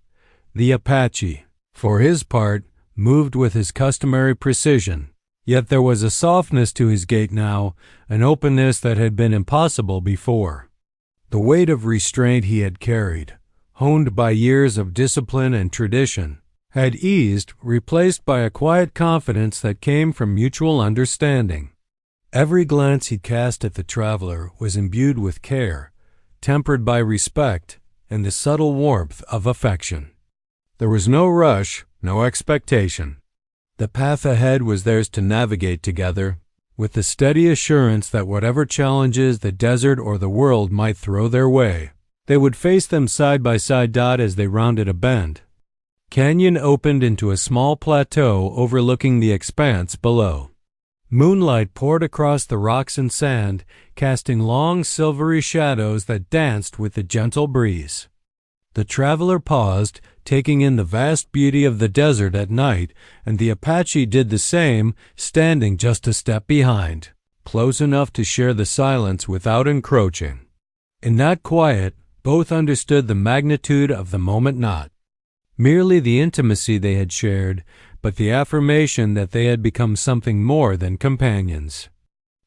The Apache, for his part, moved with his customary precision, yet there was a softness to his gait now, an openness that had been impossible before. The weight of restraint he had carried, honed by years of discipline and tradition, had eased, replaced by a quiet confidence that came from mutual understanding. Every glance he cast at the traveler was imbued with care, tempered by respect and the subtle warmth of affection. There was no rush, no expectation. The path ahead was theirs to navigate together, with the steady assurance that whatever challenges the desert or the world might throw their way, they would face them side by side. As they rounded a bend, canyon opened into a small plateau overlooking the expanse below. Moonlight poured across the rocks and sand, casting long silvery shadows that danced with the gentle breeze. The traveler paused, taking in the vast beauty of the desert at night, and the Apache did the same, standing just a step behind, close enough to share the silence without encroaching. In that quiet, both understood the magnitude of the moment, not merely the intimacy they had shared, but the affirmation that they had become something more than companions.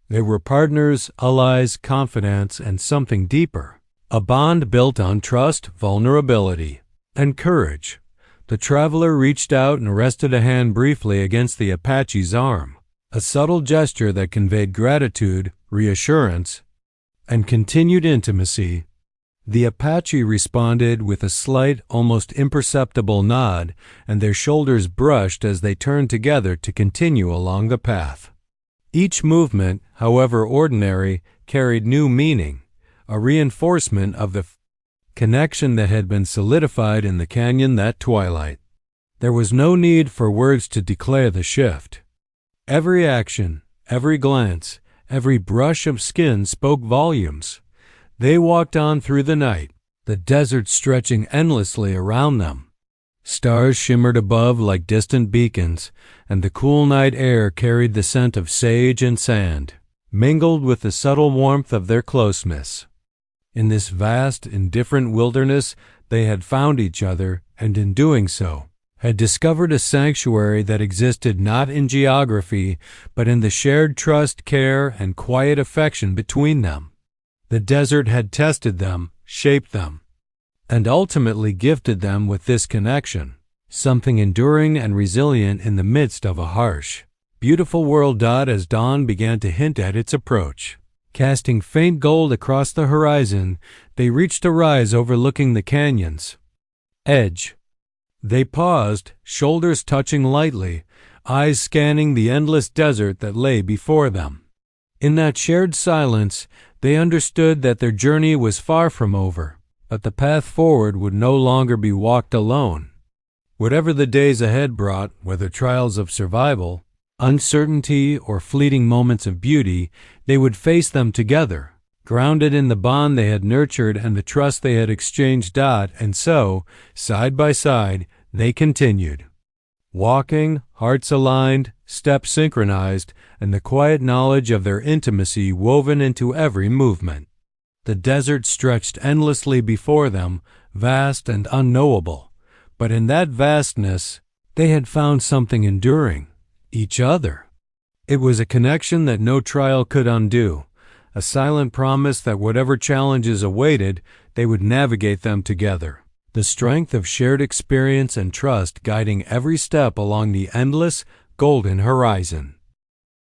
They were partners, allies, confidants, and something deeper. A bond built on trust, vulnerability, and courage. The traveler reached out and rested a hand briefly against the Apache's arm, a subtle gesture that conveyed gratitude, reassurance, and continued intimacy. The Apache responded with a slight, almost imperceptible nod, and their shoulders brushed as they turned together to continue along the path. Each movement, however ordinary, carried new meaning, a reinforcement of the connection that had been solidified in the canyon that twilight. There was no need for words to declare the shift. Every action, every glance, every brush of skin spoke volumes. They walked on through the night, the desert stretching endlessly around them. Stars shimmered above like distant beacons, and the cool night air carried the scent of sage and sand, mingled with the subtle warmth of their closeness. In this vast, indifferent wilderness, they had found each other, and in doing so, had discovered a sanctuary that existed not in geography, but in the shared trust, care, and quiet affection between them. The desert had tested them, shaped them, and ultimately gifted them with this connection, something enduring and resilient in the midst of a harsh, beautiful world. As dawn began to hint at its approach, casting faint gold across the horizon, they reached a rise overlooking the canyon's edge. They paused, shoulders touching lightly, eyes scanning the endless desert that lay before them. In that shared silence, they understood that their journey was far from over, but the path forward would no longer be walked alone. Whatever the days ahead brought, whether trials of survival, uncertainty, or fleeting moments of beauty, they would face them together, grounded in the bond they had nurtured and the trust they had exchanged. And so, side by side, they continued, walking, hearts aligned, steps synchronized, and the quiet knowledge of their intimacy woven into every movement. The desert stretched endlessly before them, vast and unknowable, but in that vastness, they had found something enduring. Each other. It was a connection that no trial could undo, a silent promise that whatever challenges awaited, they would navigate them together. The strength of shared experience and trust guiding every step along the endless, golden horizon.